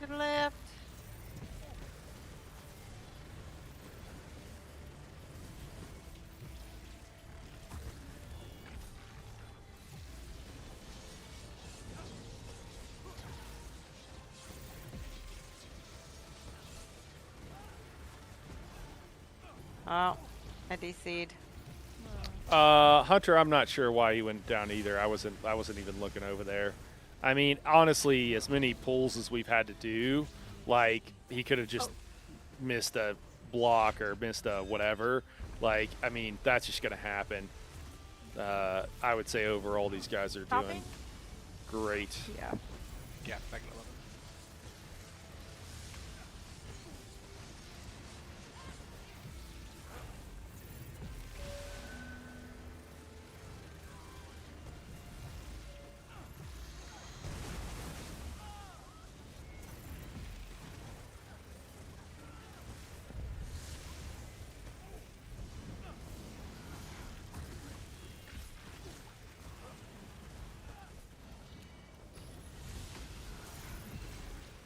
to the left. Oh, I DC'd. Hunter, I'm not sure why he went down either. I wasn't even looking over there. I mean, honestly, as many pulls as we've had to do, like he could have just missed a block or missed a whatever. Like, I mean, that's just gonna happen. I would say overall these guys are doing great. Yeah. Yeah, back at 11.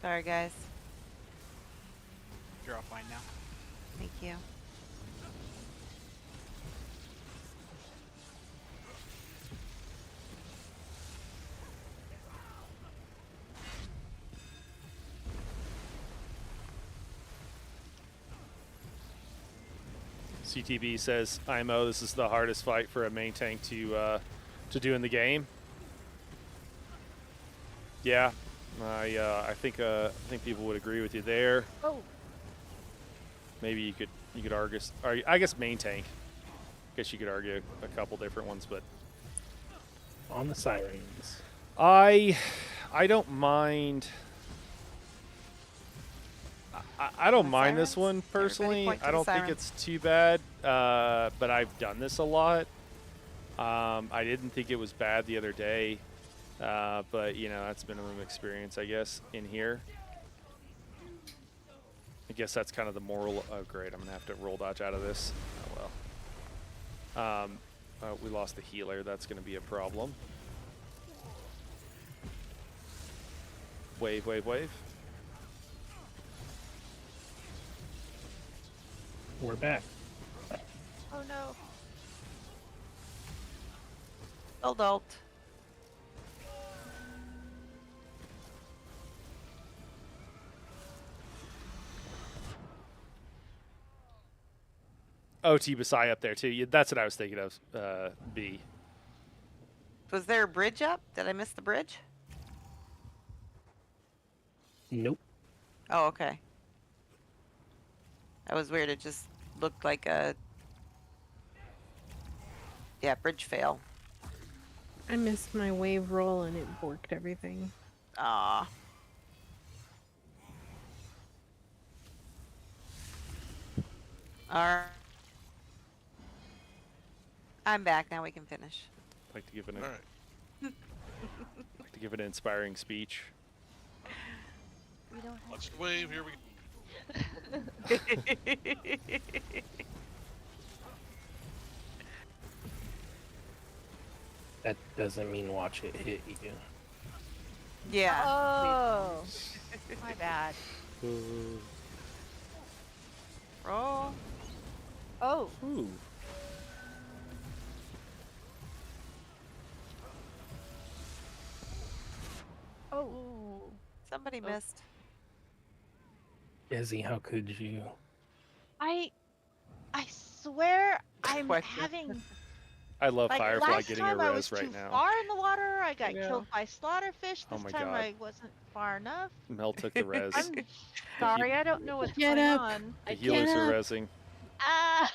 Sorry, guys. You're offline now. Thank you. CTB says, "IMO, this is the hardest fight for a main tank to do in the game." Yeah, I think people would agree with you there. Oh. Maybe you could argue. I guess main tank. I guess you could argue a couple different ones, but On the sirens. I don't mind. I don't The mind this sirens? one personally. point to I the don't think sirens. it's too bad, but I've done this a lot. I didn't think it was bad the other day, but you know, that's minimum experience, I guess, in here. I guess that's kind of the moral. Oh, great! I'm gonna have to roll dodge out of this. Oh well. We lost the healer. That's gonna be a problem. Wave, wave, wave. We're back. Oh no. Adult. Oh, T-Basai up there too. Yeah, that's what I was thinking of. B. Was there a bridge up? Did I miss the bridge? Nope. Oh, okay. That was weird. It just looked like a bridge fail. I missed my wave roll and it borked everything. Aw. Alright. I'm back. Now we can finish. I'd like to give an All right. like to give an inspiring speech. We don't have Let's wave. Here we go. That doesn't mean watch it hit you. Yeah. Oh. My bad. Roll. Oh. Ooh. Oh. Somebody missed. Izzy, how could you? I swear I'm Question. having I love like Firefly last getting time a I res was right too now. far in the water. I got Yeah. killed by slaughterfish. Oh This my time God. I wasn't far enough. Mel took the res. I'm sorry, I don't know what's Get going up. on. The healers Get are up. resing. Ah.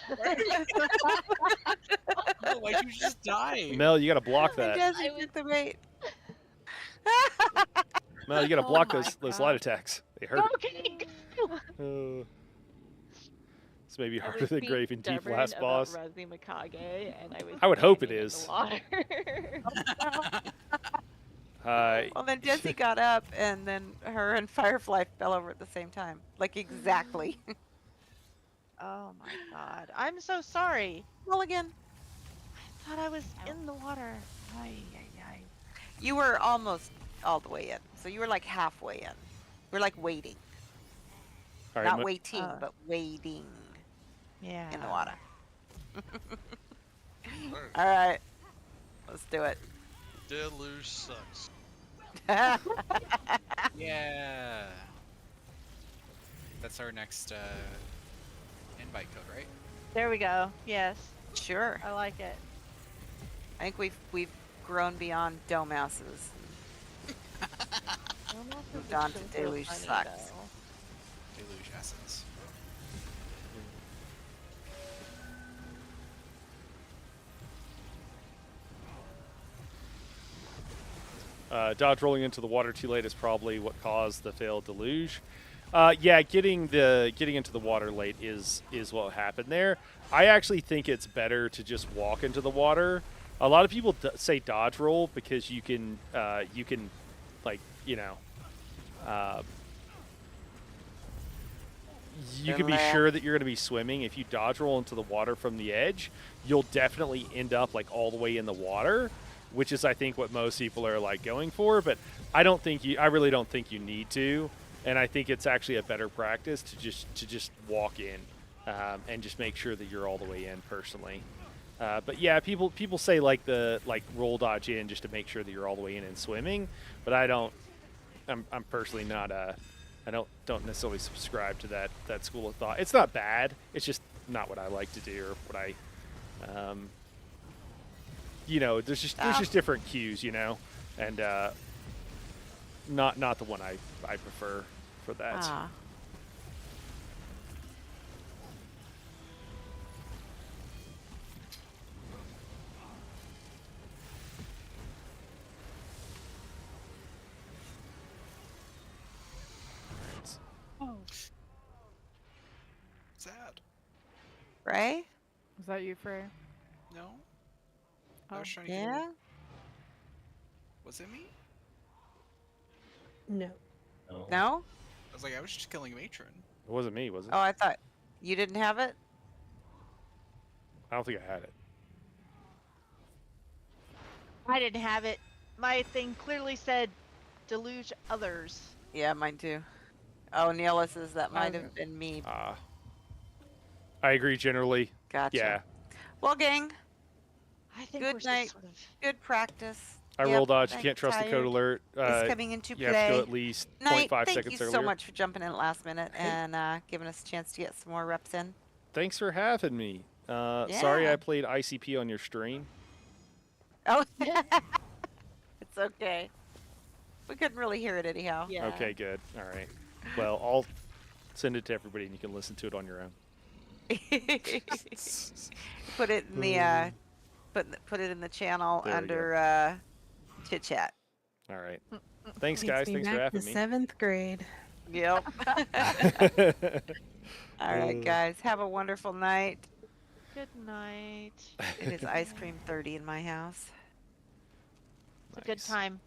Oh, why'd you just die? Mel, you gotta block And that. Jesse I was- took the bait. Mel, you gotta Oh block my those God. light attacks. They hurt. Okay. It's maybe I harder was than being Grave and Deep stubborn last about boss. Resi Mikage, and I was. I would hope it standing in is. the water. Well, then Jesse got up, and then her and Firefly fell over at the same time. Like, exactly. Oh my God. I'm so sorry. Roll again. I thought I was in the water. Ay, ay, ay. You were almost all the way in. So you were like halfway in. We're like waiting. All right, Not waiting, but wading Yeah. in the water. Alright. All right. Let's do it. Deluge sucks. Yeah. That's our next invite code, right? There we go. Yes. Sure. I like it. I think we've grown beyond dumbasses. Moved on to Deluge sucks. Deluge essence. Dodge rolling into the water too late is probably what caused the failed deluge. Yeah, getting into the water late is what happened there. I actually think it's better to just walk into the water. A lot of people say dodge roll because you can like you can be sure that you're going to be swimming. If you dodge roll into the water from the edge, you'll definitely end up like all the way in the water, which is I think what most people are like going for. But I really don't think you need to, and I think it's actually a better practice to just walk in and just make sure that you're all the way in personally. But yeah, people say like roll dodge in just to make sure that you're all the way in and swimming, but I don't. I'm personally not I don't necessarily subscribe to that school of thought. It's not bad. It's just not what I like to do or what I there's just different cues, and not the one I prefer for that. Ah. Oh, Sad. Ray? was that you, Frey? No. Oh, I was trying to get Yeah? Was it me? No. No? I was like, I was just killing a matron. It wasn't me, was it? Oh, I thought you didn't have it? I don't think I had it. I didn't have it. My thing clearly said deluge others. Yeah, mine too. Oh, Neela says that might have been me. I agree generally. Gotcha. Yeah. Well, gang, I think Good we're just night. sort of good practice. I Yep, roll dodge. You I'm can't trust the code tired. alert. It's coming into You have to go play. at least Night, 0.5 thank seconds you earlier. so much for jumping in at last minute and giving us a chance to get some more reps in. Thanks for having me. Sorry Yeah. I played ICP on your stream. Oh, it's okay. We couldn't really hear it anyhow. yeah. Okay, good. All right. Well, I'll send it to everybody and you can listen to it on your own. Put it in the put it in the channel There we under chit chat. All right. Thanks, Takes guys. me Thanks for back to having me. 7th grade. Yep. All right, guys. Have a wonderful night. Good night. It is ice cream 30 in my house. It's a good Nice. time.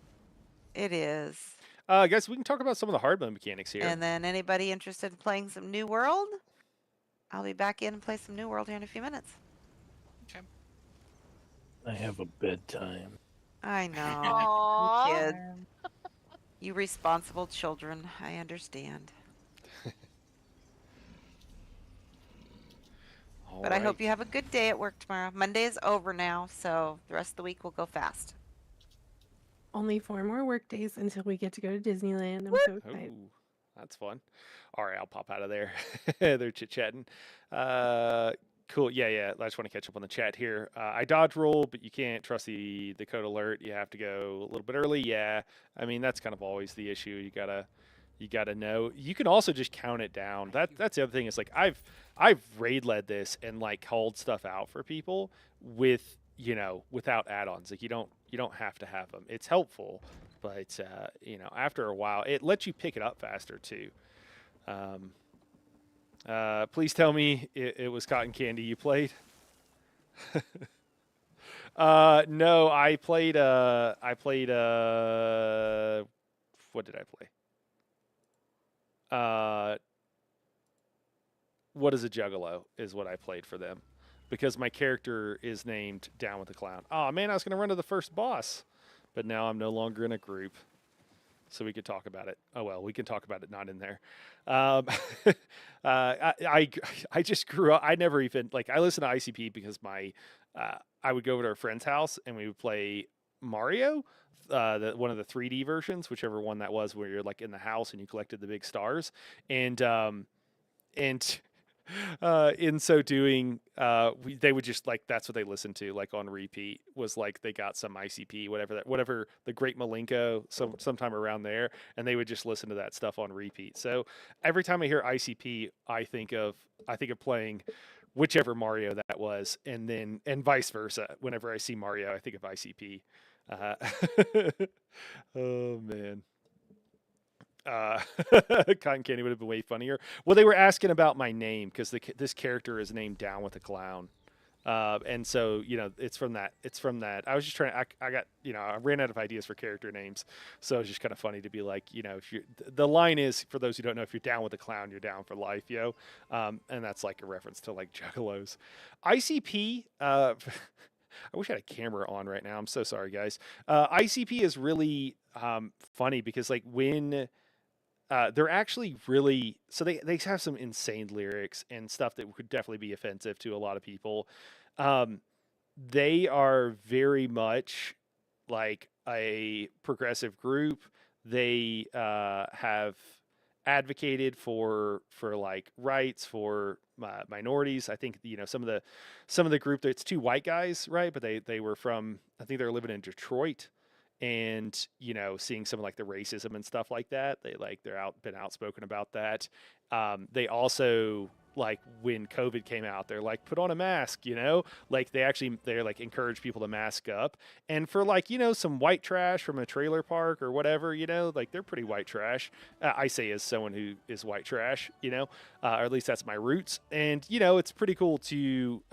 It is. Guys, we can talk about some of the hard mode mechanics here. And then anybody interested in playing some New World, I'll be back in and play some New World here in a few minutes. Okay. I have a bedtime. I know. Aww. You kids. You responsible children. I understand. All But I hope right. you have a good day at work tomorrow. Monday is over now, so the rest of the week will go fast. Only 4 more work days until we get to go to Disneyland. I'm so excited. Ooh, that's fun. All right, I'll pop out of there. They're chit-chatting. Cool. Yeah. I just want to catch up on the chat here. I dodge roll, but you can't trust the code alert. You have to go a little bit early. Yeah. I mean, that's kind of always the issue. You gotta know. You can also just count it down. That's the other thing is like I've raid led this and like called stuff out for people with without add-ons. Like you don't have to have them. It's helpful, but after a while it lets you pick it up faster too. Please tell me it was Cotton Candy you played. No, I played what did I play? What is a Juggalo is what I played for them. Because my character is named Down with the Clown. Oh man, I was gonna run to the first boss, but now I'm no longer in a group. so we could talk about it. Oh well, we can talk about it not in there. I just grew up. I never even like I listened to ICP because my I would go over to a friend's house and we would play Mario, one of the 3D versions, whichever one that was, where you're like in the house and you collected the big stars, and in so doing, they would just like that's what they listened to like on repeat was like they got some ICP, whatever the Great Malenko, sometime around there, and they would just listen to that stuff on repeat. So every time I hear ICP, I think of playing whichever Mario that was, and vice versa. Whenever I see Mario, I think of ICP. Uh, oh man. Cotton Candy would have been way funnier. Well, they were asking about my name because this character is named Down with a Clown, and so it's from that. It's from that. I was just trying. I got I ran out of ideas for character names, so it's just kind of funny to be like if you the line is for those who don't know, if you're down with a clown, you're down for life, and that's like a reference to like Juggalos. ICP. I wish I had a camera on right now. I'm so sorry, guys. ICP is really funny because like when they're actually really so they have some insane lyrics and stuff that could definitely be offensive to a lot of people. They are very much like a progressive group. They have advocated for like rights for minorities. I think some of the group, it's two white guys, right? But they were from, I think they're living in Detroit, and seeing some of like the racism and stuff like that. They're been outspoken about that. They also, like, when COVID came out, they're like, put on a mask, like they're like encourage people to mask up. And for like some white trash from a trailer park or whatever, like they're pretty white trash. I say as someone who is white trash, or at least that's my roots. And it's pretty cool to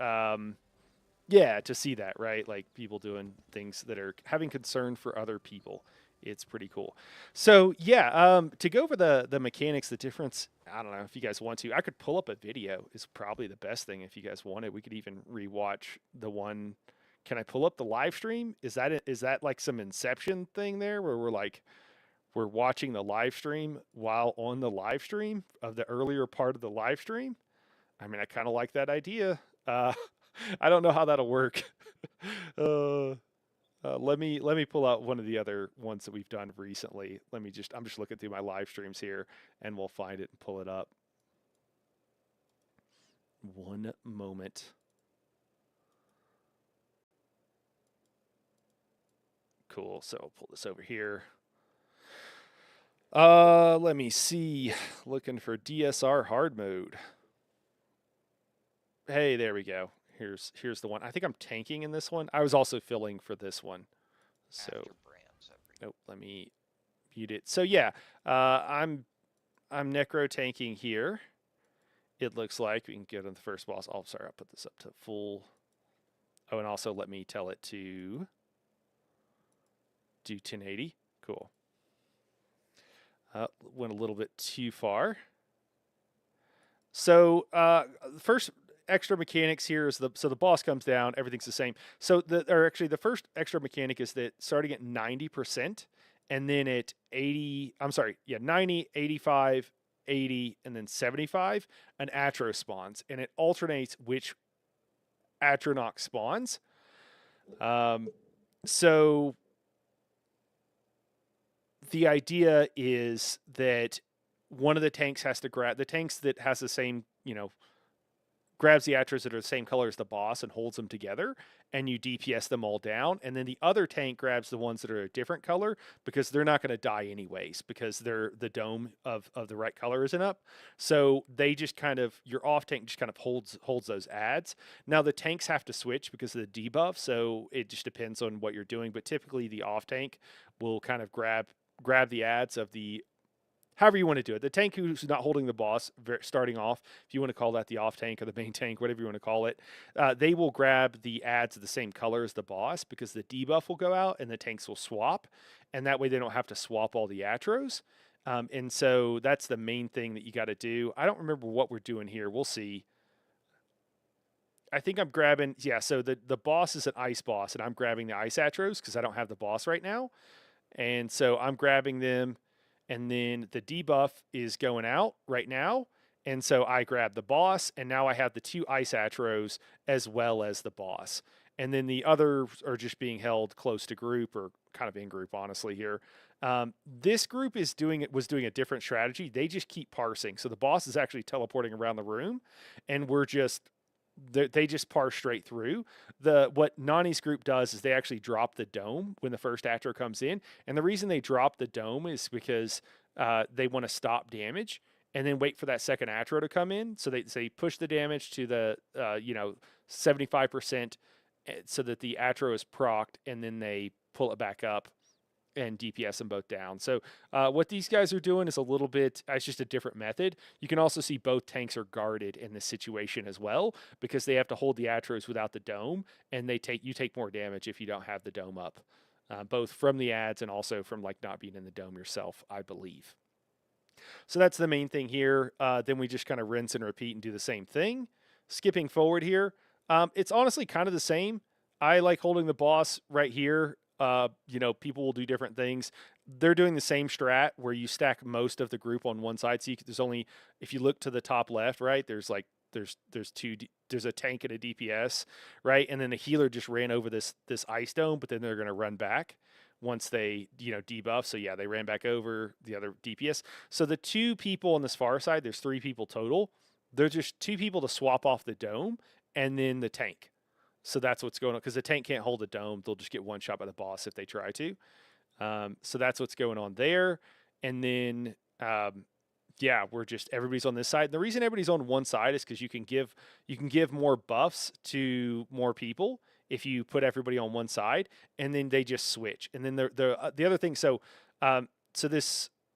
to see that, right? Like people doing things that are having concern for other people. It's pretty cool. So to go over the mechanics, the difference, I don't know if you guys want to. I could pull up a video is probably the best thing if you guys wanted. We could even rewatch the one. Can I pull up the live stream? Is that like some Inception thing there where we're watching the live stream while on the live stream of the earlier part of the live stream? I mean, I kind of like that idea. I don't know how that'll work. Let me pull out one of the other ones that we've done recently. I'm just looking through my live streams here, and we'll find it and pull it up. One moment. Cool. So I'll pull this over here. Let me see. Looking for DSR hard mode. Hey, there we go. Here's the one. I think I'm tanking in this one. I was also filling for this one. So, nope, let me mute it. So I'm necro tanking here. It looks like we can get on the first boss. Oh, sorry, I'll put this up to full. Oh, and also let me tell it to do 1080. Cool. Went a little bit too far. So first extra mechanics here is the boss comes down, everything's the same. So the first extra mechanic is that starting at 90% and then at 90, 85, 80, and then 75, an Atro spawns, and it alternates which Atronach spawns. So the idea is that one of the tanks has to grab the tanks that has the same, grabs the Atros that are the same color as the boss and holds them together, and you DPS them all down. And then the other tank grabs the ones that are a different color because they're not going to die anyways because the dome of the right color isn't up. So they just kind of, your off tank just kind of holds those adds. Now the tanks have to switch because of the debuff, so it just depends on what you're doing. But typically the off tank will kind of grab the adds of the, however you want to do it. The tank who's not holding the boss, starting off, if you want to call that the off tank or the main tank, whatever you want to call it, they will grab the adds of the same color as the boss because the debuff will go out and the tanks will swap. And that way they don't have to swap all the Atros. And so that's the main thing that you got to do. I don't remember what we're doing here. We'll see. I think I'm grabbing, so the boss is an ice boss, and I'm grabbing the ice Atros because I don't have the boss right now. And so I'm grabbing them. and then the debuff is going out right now. And so I grab the boss, and now I have the 2 ice atros as well as the boss. And then the others are just being held close to group, or kind of in group, honestly, here. This group was doing a different strategy. They just keep parsing. So the boss is actually teleporting around the room, and they just parse straight through. What Nani's group does is they actually drop the dome when the first atro comes in. And the reason they drop the dome is because they want to stop damage and then wait for that second atro to come in. So they push the damage to the 75%, so that the atro is procced, and then they pull it back up and DPS them both down. So what these guys are doing is a little bit, it's just a different method. You can also see both tanks are guarded in this situation as well, because they have to hold the atros without the dome, and you take more damage if you don't have the dome up, both from the ads and also from like not being in the dome yourself, I believe. So that's the main thing here. Then we just kind of rinse and repeat and do the same thing. Skipping forward here, it's honestly kind of the same. I like holding the boss right here. People will do different things. They're doing the same strat where you stack most of the group on one side. So there's only, if you look to the top left, right, there's a tank and a DPS, right? And then the healer just ran over this ice dome, but then they're going to run back once they, debuff. So yeah, they ran back over the other DPS. So the 2 people on this far side, there's 3 people total. There's just 2 people to swap off the dome, and then the tank. So that's what's going on, because the tank can't hold the dome. They'll just get one shot by the boss if they try to. So that's what's going on there. And then, everybody's on this side. The reason everybody's on one side is because you can give more buffs to more people if you put everybody on one side, and then they just switch. And then the other thing, so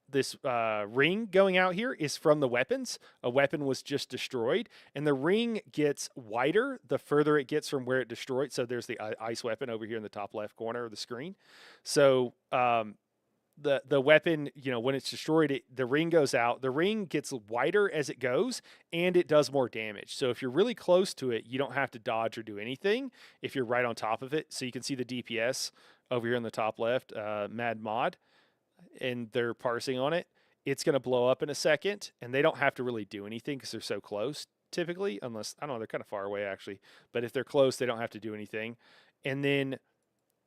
this ring going out here is from the weapons. A weapon was just destroyed, and the ring gets wider the further it gets from where it destroyed. So there's the ice weapon over here in the top left corner of the screen. So the weapon, when it's destroyed, the ring goes out. The ring gets wider as it goes, and it does more damage. So if you're really close to it, you don't have to dodge or do anything if you're right on top of it. So you can see the DPS over here in the top left, Mad Mod, and they're parsing on it. It's going to blow up in a second, and they don't have to really do anything because they're so close typically, unless, I don't know, they're kind of far away actually. But if they're close, they don't have to do anything. And then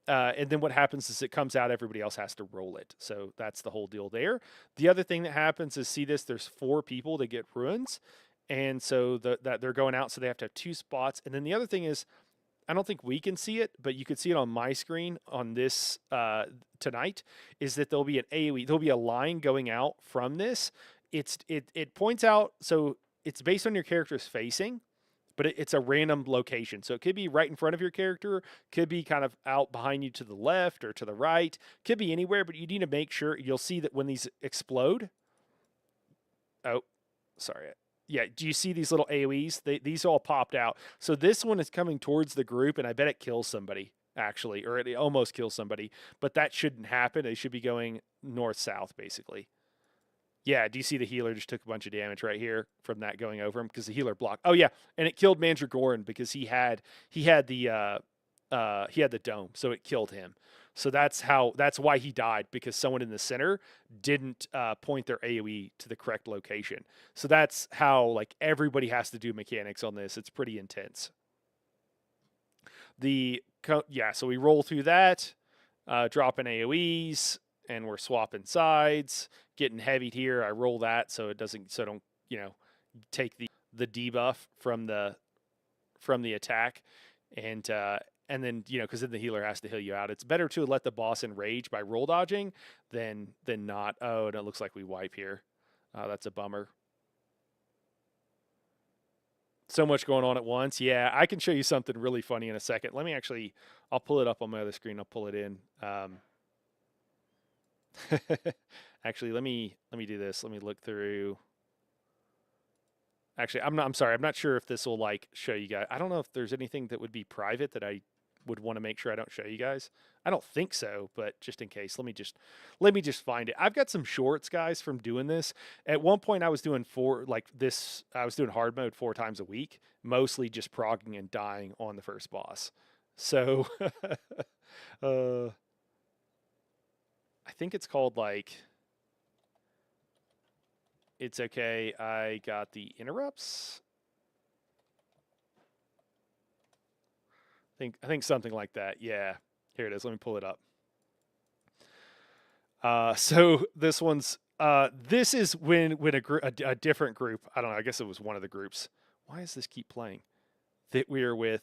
what happens is it comes out, everybody else has to roll it. So that's the whole deal there. The other thing that happens is, see this, there's 4 people that get ruins. And so that they're going out, so they have to have 2 spots. And then the other thing is, I don't think we can see it, but you can see it on my screen on this tonight, is that there'll be an AoE. There'll be a line going out from this. It points out, so it's based on your character's facing, but it's a random location. So it could be right in front of your character, could be kind of out behind you to the left or to the right, could be anywhere, but you need to make sure. You'll see that when these explode. Oh, sorry. Yeah, do you see these little AoEs? These all popped out. So this one is coming towards the group, and I bet it kills somebody, actually, or it almost kills somebody. But that shouldn't happen. They should be going north-south, basically. Yeah, do you see the healer just took a bunch of damage right here from that going over him? Because the healer blocked. Oh, yeah, and it killed Mandragoran because he had the dome, so it killed him. So that's why he died, because someone in the center didn't point their AoE to the correct location. So that's how, like, everybody has to do mechanics on this. It's pretty intense. So we roll through that, dropping AoEs, and we're swapping sides, getting heavied here. I roll that so it don't take the debuff from the attack, and then, because then the healer has to heal you out. It's better to let the boss enrage by roll dodging than not. Oh, and it looks like we wipe here. That's a bummer. So much going on at once. Yeah, I can show you something really funny in a second. I'll pull it up on my other screen. I'll pull it in. Actually, let me do this. Let me look through. Actually, I'm sorry. I'm not sure if this will show you guys. I don't know if there's anything that would be private that I would want to make sure I don't show you guys. I don't think so, but just in case, let me just find it. I've got some shorts, guys, from doing this. At one point, I was doing I was doing hard mode 4 times a week, mostly just progging and dying on the first boss. So, I think it's called It's okay. I got the interrupts. I think something like that. Yeah. Here it is. Let me pull it up. So this one's this is when a different group, I don't know, I guess it was one of the groups. Why does this keep playing? That we are with.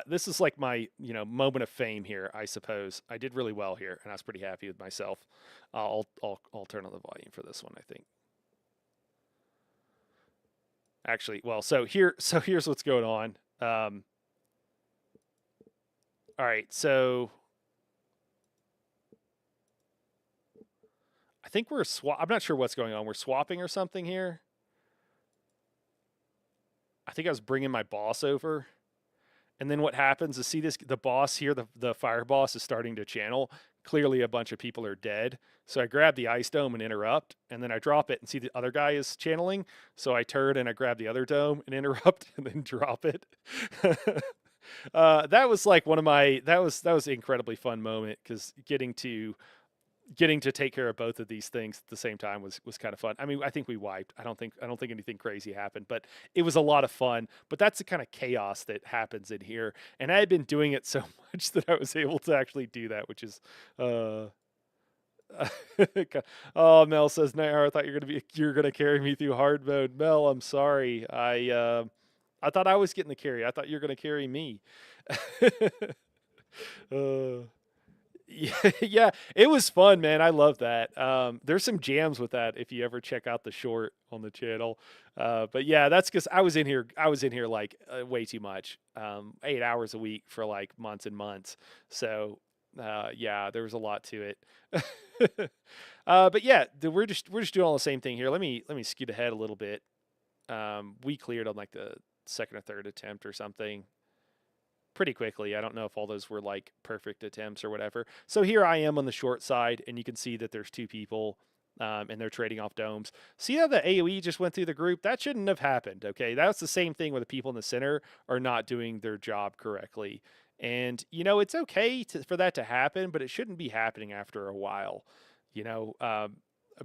This is like my moment of fame here, I suppose. I did really well here, and I was pretty happy with myself. I'll turn on the volume for this one, I think. Actually, well, so here's what's going on. All right, so I think we're I'm not sure what's going on. We're swapping or something here. I think I was bringing my boss over. And then what happens is, see this, the boss here, the fire boss is starting to channel. Clearly a bunch of people are dead. So I grab the ice dome and interrupt, and then I drop it and see the other guy is channeling. So I turn and I grab the other dome and interrupt and then drop it. That was like one of my, that was an incredibly fun moment, because getting to take care of both of these things at the same time was kind of fun. I mean, I think we wiped. I don't think anything crazy happened, but it was a lot of fun. But that's the kind of chaos that happens in here. And I had been doing it so much that I was able to actually do that, which is oh, Mel says, "No, I thought you're gonna carry me through hard mode." Mel, I'm sorry. I thought I was getting the carry. I thought you were gonna carry me. Yeah, it was fun, man. I love that. There's some jams with that if you ever check out the short on the channel. But yeah, that's because I was in here like way too much. 8 hours a week for like months and months. So yeah, there was a lot to it. But yeah, we're just doing all the same thing here. Let me scoot ahead a little bit. We cleared on like the second or third attempt or something pretty quickly. I don't know if all those were like perfect attempts or whatever. So here I am on the short side, and you can see that there's 2 people, and they're trading off domes. See how the AoE just went through the group? That shouldn't have happened, okay? That's the same thing where the people in the center are not doing their job correctly. And, it's okay for that to happen, but it shouldn't be happening after a while,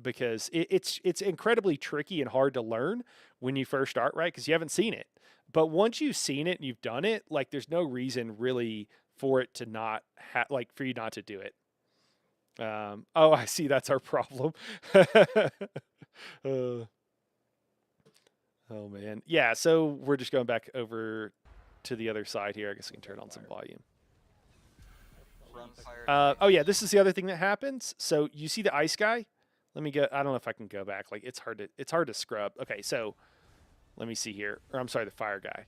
because it's incredibly tricky and hard to learn when you first start, right? Because you haven't seen it. But once you've seen it and you've done it, like there's no reason really for it to not for you not to do it. Oh, I see. That's our problem. Oh man. Yeah. So we're just going back over to the other side here. I guess we can turn on some volume. Oh yeah. This is the other thing that happens. So you see the ice guy? Let me go. I don't know if I can go back. Like it's hard to scrub. Okay. So let me see here. Or I'm sorry, the fire guy.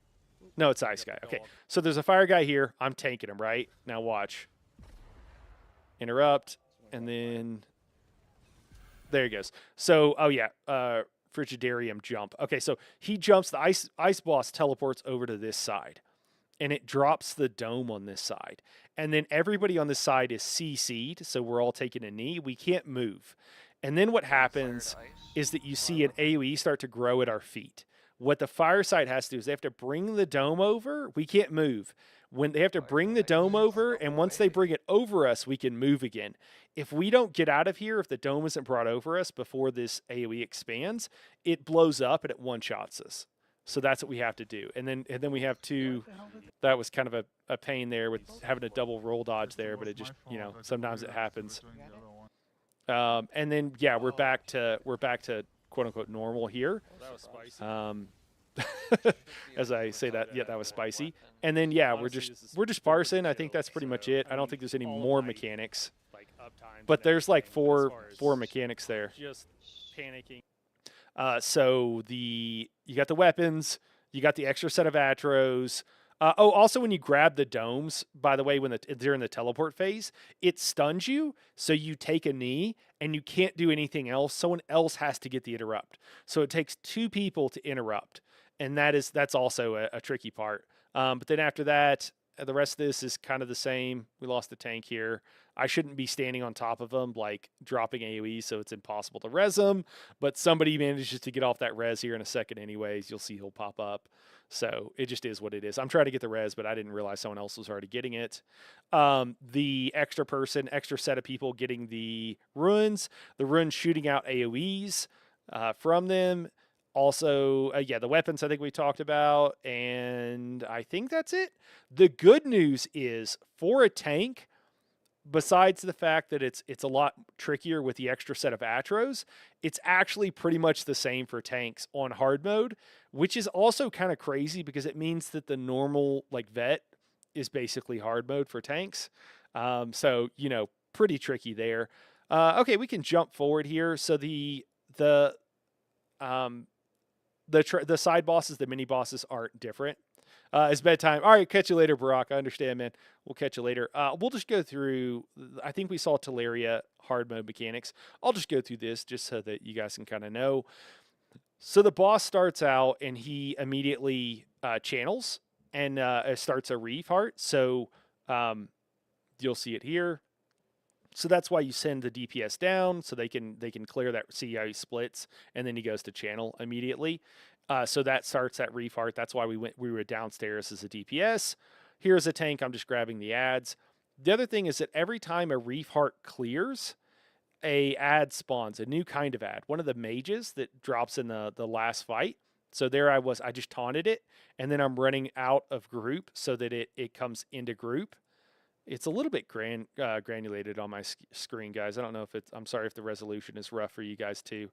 No, it's the ice guy. Okay. So there's a fire guy here. I'm tanking him, right? Now watch. Interrupt. And then there he goes. So, oh yeah. Frigidarium jump. Okay, so he jumps. The ice boss teleports over to this side. And it drops the dome on this side. And then everybody on this side is CC'd. So we're all taking a knee. We can't move. And then what happens is that you see an AoE start to grow at our feet. What the fire side has to do is they have to bring the dome over. We can't move. When they have to bring the dome over, and once they bring it over us, we can move again. If we don't get out of here, if the dome isn't brought over us before this AoE expands, it blows up and it one-shots us. So that's what we have to do. And then we have to, that was kind of a pain there with having a double roll dodge there, but it just, sometimes it happens. And then, yeah, we're back to quote unquote normal here. That was spicy. As I say that, yeah, that was spicy. And then yeah, we're just parsing. I think that's pretty much it. I don't think there's any more mechanics. But there's like four mechanics there. Just panicking. So you got the weapons, you got the extra set of atros. Also, when you grab the domes, by the way, during the teleport phase, it stuns you, so you take a knee, and you can't do anything else. Someone else has to get the interrupt. So it takes 2 people to interrupt, and that's also a tricky part. But then after that, the rest of this is kind of the same. We lost the tank here. I shouldn't be standing on top of them, like dropping AoE, so it's impossible to res them. But somebody manages to get off that res here in a second anyways. You'll see he'll pop up. So it just is what it is. I'm trying to get the res, but I didn't realize someone else was already getting it. The extra set of people getting the runes shooting out AoEs. from them. Also, yeah, the weapons I think we talked about, and I think that's it. The good news is for a tank, besides the fact that it's a lot trickier with the extra set of atros, it's actually pretty much the same for tanks on hard mode, which is also kind of crazy because it means that the normal like vet is basically hard mode for tanks. So pretty tricky there. Okay, we can jump forward here. So um, the side bosses, the mini bosses aren't different. It's bedtime. All right, catch you later, Barack. I understand, man. We'll catch you later. We'll just go through. I think we saw Teleria hard mode mechanics. I'll just go through this just so that you guys can kind of know. So the boss starts out and he immediately channels and starts a Reef heart. So you'll see it here. So that's why you send the DPS down so they can clear that. See how he splits and then he goes to channel immediately. So that starts that Reef heart. That's why we were downstairs as a DPS. Here's a tank. I'm just grabbing the ads. The other thing is that every time a Reef heart clears, a ad spawns, a new kind of ad. One of the mages that drops in the last fight. So there I was. I just taunted it, and then I'm running out of group so that it comes into group. It's a little bit granulated on my screen, guys. I don't know if it's. I'm sorry if the resolution is rough for you guys too.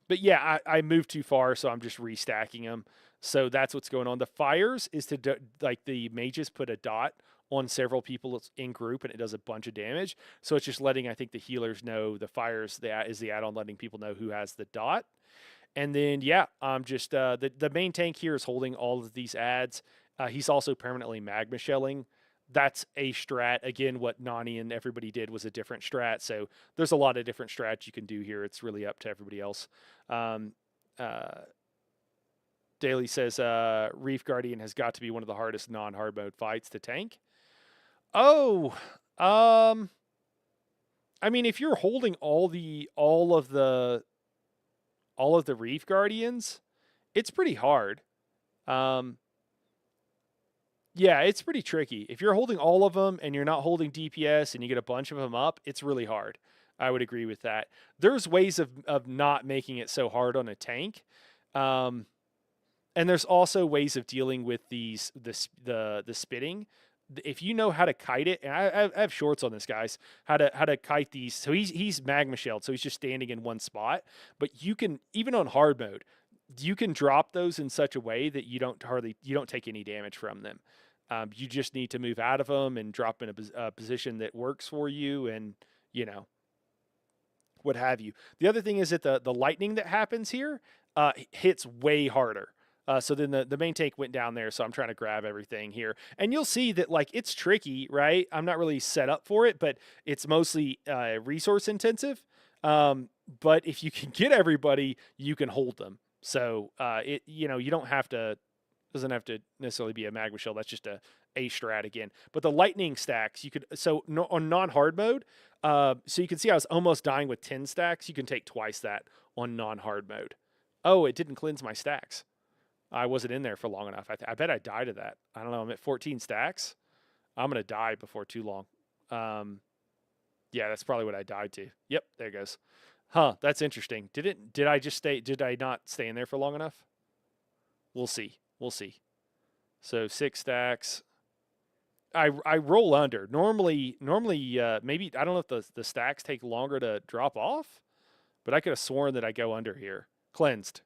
But yeah, I moved too far, so I'm just restacking them. So that's what's going on. The fires is to like the mages put a dot on several people in group, and it does a bunch of damage. So it's just letting, I think, the healers know the fires. That is the add-on letting people know who has the dot. And then yeah, I'm just the main tank here is holding all of these ads. He's also permanently magma shelling. That's a strat. Again, what Noni and everybody did was a different strat. So there's a lot of different strats you can do here. It's really up to everybody else. Daly says Reef Guardian has got to be one of the hardest non-hard mode fights to tank. Oh, I mean, if you're holding all of the Reef Guardians, it's pretty hard. Yeah, it's pretty tricky. If you're holding all of them and you're not holding DPS and you get a bunch of them up, it's really hard. I would agree with that. There's ways of not making it so hard on a tank. And there's also ways of dealing with the spitting. If you know how to kite it, and I have shorts on this, guys, how to kite these. So he's magma shelled, so he's just standing in one spot. But you can, even on hard mode, you can drop those in such a way that you don't take any damage from them. You just need to move out of them and drop in a position that works for you, and what have you. The other thing is that the lightning that happens here hits way harder. So then the main tank went down there, so I'm trying to grab everything here. And you'll see that, like, it's tricky, right? I'm not really set up for it, but it's mostly resource intensive. But if you can get everybody, you can hold them. So you don't have to, doesn't have to necessarily be a magma shell. That's just a strat again. But the lightning stacks, you could, on non-hard mode, so you can see I was almost dying with 10 stacks. You can take twice that on non-hard mode. Oh, it didn't cleanse my stacks. I wasn't in there for long enough. I bet I died of that. I don't know. I'm at 14 stacks. I'm going to die before too long. Yeah, that's probably what I died to. Yep, there it goes. Huh, that's interesting. Did I not stay in there for long enough? We'll see. So 6 stacks. I roll under. Normally, maybe, I don't know if the stacks take longer to drop off, but I could have sworn that I go under here. Cleansed.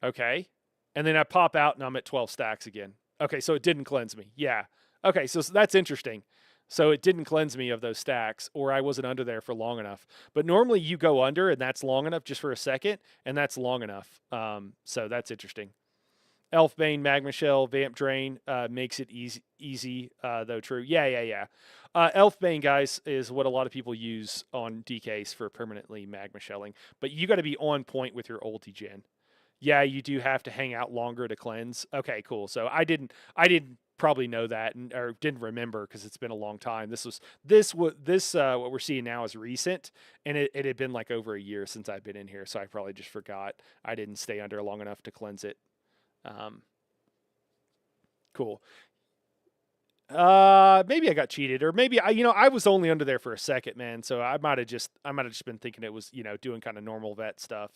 Okay. And then I pop out and I'm at 12 stacks again. Okay, so it didn't cleanse me. Yeah. Okay, so that's interesting. So it didn't cleanse me of those stacks, or I wasn't under there for long enough. But normally you go under and that's long enough just for a second, and that's long enough. So that's interesting. Elfbane, Magma Shell, Vamp Drain makes it easy though true. Yeah. Elfbane, guys, is what a lot of people use on DKs for permanently Magma Shelling. But you got to be on point with your ulti gen. Yeah, you do have to hang out longer to cleanse. Okay, cool. So I didn't probably know that or didn't remember because it's been a long time. What we're seeing now is recent, and it had been like over a year since I've been in here, so I probably just forgot. I didn't stay under long enough to cleanse it. Cool. Maybe I got cheated, or maybe I was only under there for a second, man. So I might have just been thinking it was, doing kind of normal vet stuff,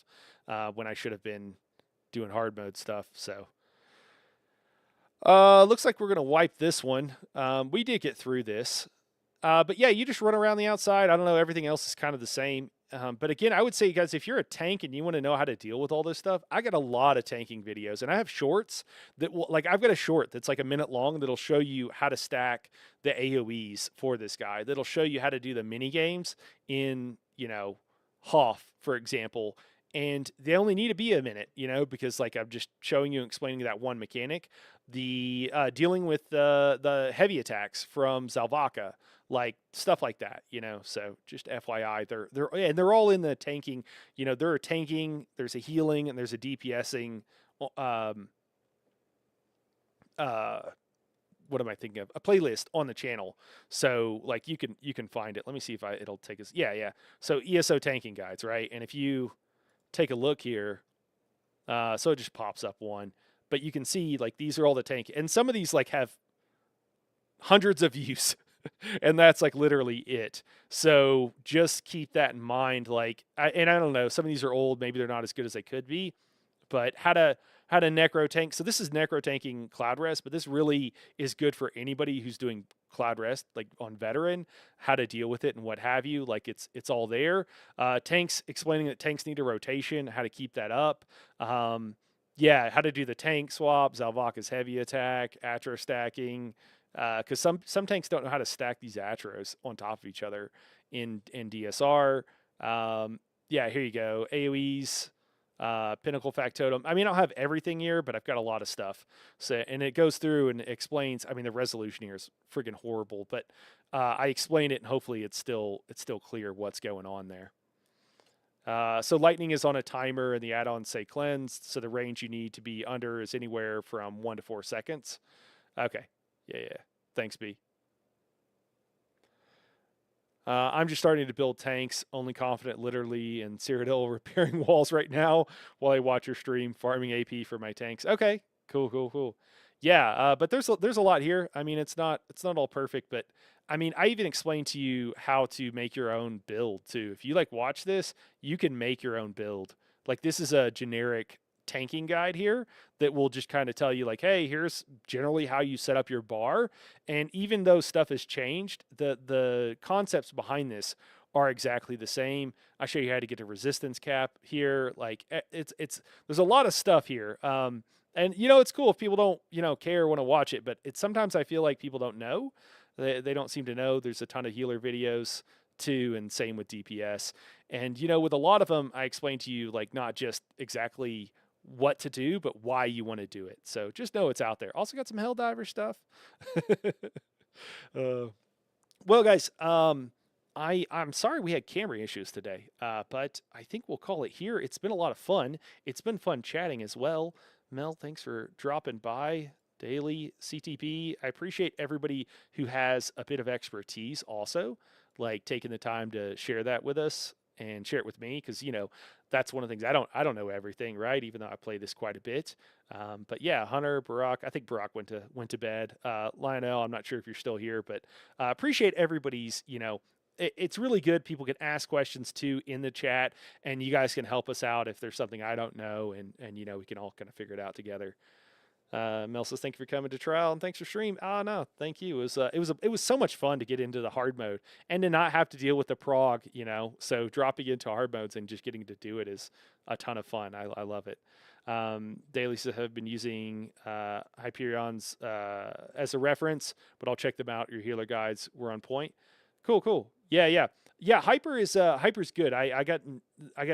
when I should have been doing hard mode stuff. So, looks like we're gonna wipe this one. We did get through this, but yeah, you just run around the outside. I don't know. Everything else is kind of the same. But again, I would say, guys, if you're a tank and you want to know how to deal with all this stuff, I got a lot of tanking videos, and I have shorts that will, like, I've got a short that's like a minute long that'll show you how to stack the AoEs for this guy. That'll show you how to do the mini games in, Hoth, for example. And they only need to be a minute, because like I'm just showing you and explaining that one mechanic. The dealing with the heavy attacks from Zalvaka, like stuff like that, So just FYI, they're all in the tanking. There are tanking, there's a healing, and there's a DPSing. What am I thinking of? A playlist on the channel. So like you can find it. Let me see if it'll take us. Yeah. So ESO tanking guides, right? And if you take a look here, so it just pops up one. But you can see, like, these are all the tank, and some of these like have hundreds of views, and that's like literally it. So just keep that in mind. Like, I don't know, some of these are old, maybe they're not as good as they could be, but how to necro tank. So this is necro tanking Cloud Rest, but this really is good for anybody who's doing Cloud Rest, like on veteran, how to deal with it and what have you. Like it's all there. Tanks, explaining that tanks need a rotation, how to keep that up. Yeah, how to do the tank swap, Zalvaka's heavy attack, Atro stacking, because some tanks don't know how to stack these Atros on top of each other in DSR. Yeah, here you go. AoEs, Pinnacle Factotum. I mean, I don't have everything here, but I've got a lot of stuff. So, and it goes through and explains. I mean, the resolution here is friggin' horrible, but I explain it, and hopefully it's still clear what's going on there. So lightning is on a timer, and the add-ons say cleansed. So the range you need to be under is anywhere from 1 to 4 seconds. Okay. Yeah. Thanks, B. I'm just starting to build tanks, only confident literally in Cyrodiil repairing walls right now while I watch your stream, farming AP for my tanks. Okay, cool. Yeah, but there's a lot here. I mean, it's not all perfect, but I mean, I even explained to you how to make your own build too. If you like watch this, you can make your own build. Like this is a generic tanking guide here that will just kind of tell you like, hey, here's generally how you set up your bar. And even though stuff has changed, the concepts behind this are exactly the same. I show you how to get a resistance cap here. Like it's there's a lot of stuff here. And it's cool if people don't, care or want to watch it, but it's sometimes I feel like people don't know. They don't seem to know. There's a ton of healer videos too, and same with DPS. And with a lot of them, I explain to you like not just exactly what to do, but why you want to do it. So just know it's out there. Also got some Helldiver stuff. Well, guys, I'm sorry we had camera issues today, but I think we'll call it here. It's been a lot of fun. It's been fun chatting as well. Mel, thanks for dropping by. Daily CTP. I appreciate everybody who has a bit of expertise also, like taking the time to share that with us and share it with me, because that's one of the things I don't know everything, right? Even though I play this quite a bit. But yeah, Hunter, Barack, I think Barack went to bed. Lionel, I'm not sure if you're still here, but appreciate everybody's, it's really good. People can ask questions too in the chat, and you guys can help us out if there's something I don't know, and we can all kind of figure it out together. Mel says, thank you for coming to trial, and thanks for stream. No, thank you. It was so much fun to get into the hard mode and to not have to deal with the prog, so dropping into hard modes and just getting to do it is a ton of fun. I love it. Daily says, have been using Hyperion's as a reference, but I'll check them out. Your healer guides were on point. Cool. Yeah. Hyper's good. I got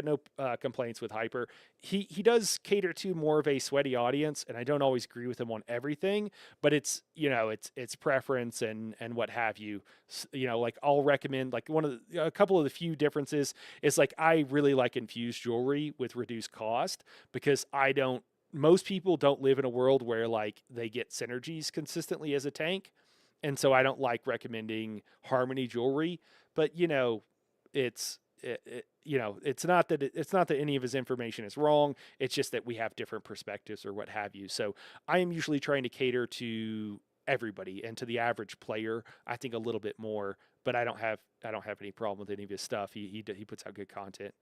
no complaints with Hyper. He does cater to more of a sweaty audience, and I don't always agree with him on everything, but it's preference and what have you. Like I'll recommend, like a couple of the few differences is like I really like infused jewelry with reduced cost, because most people don't live in a world where like they get synergies consistently as a tank. And so I don't like recommending Harmony jewelry, but it's not that any of his information is wrong. It's just that we have different perspectives or what have you. So I am usually trying to cater to everybody, and to the average player, I think a little bit more. But I don't have any problem with any of his stuff. He puts out good content.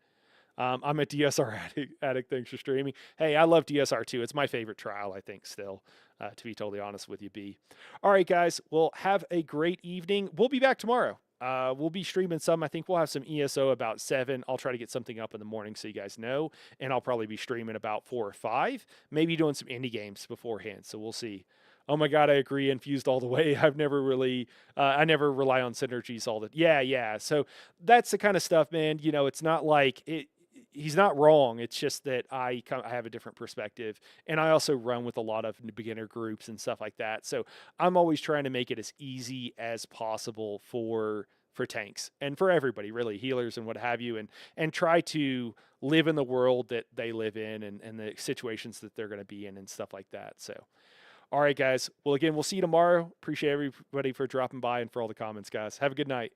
I'm a DSR addict. Thanks for streaming. Hey, I love DSR too. It's my favorite trial, I think, still, to be totally honest with you, B. All right, guys. Well, have a great evening. We'll be back tomorrow. We'll be streaming some. I think we'll have some ESO about 7. I'll try to get something up in the morning so you guys know. And I'll probably be streaming about 4 or 5. Maybe doing some indie games beforehand. So we'll see. Oh my God, I agree. Infused all the way. I've never really, I never rely on synergies all the. Yeah. So that's the kind of stuff, man. You know, it's not like it. He's not wrong. It's just that I have a different perspective, and I also run with a lot of beginner groups and stuff like that. So I'm always trying to make it as easy as possible for tanks and for everybody, really, healers and what have you, and try to live in the world that they live in and the situations that they're going to be in and stuff like that. So, all right, guys. Well, again, we'll see you tomorrow. Appreciate everybody for dropping by and for all the comments, guys. Have a good night.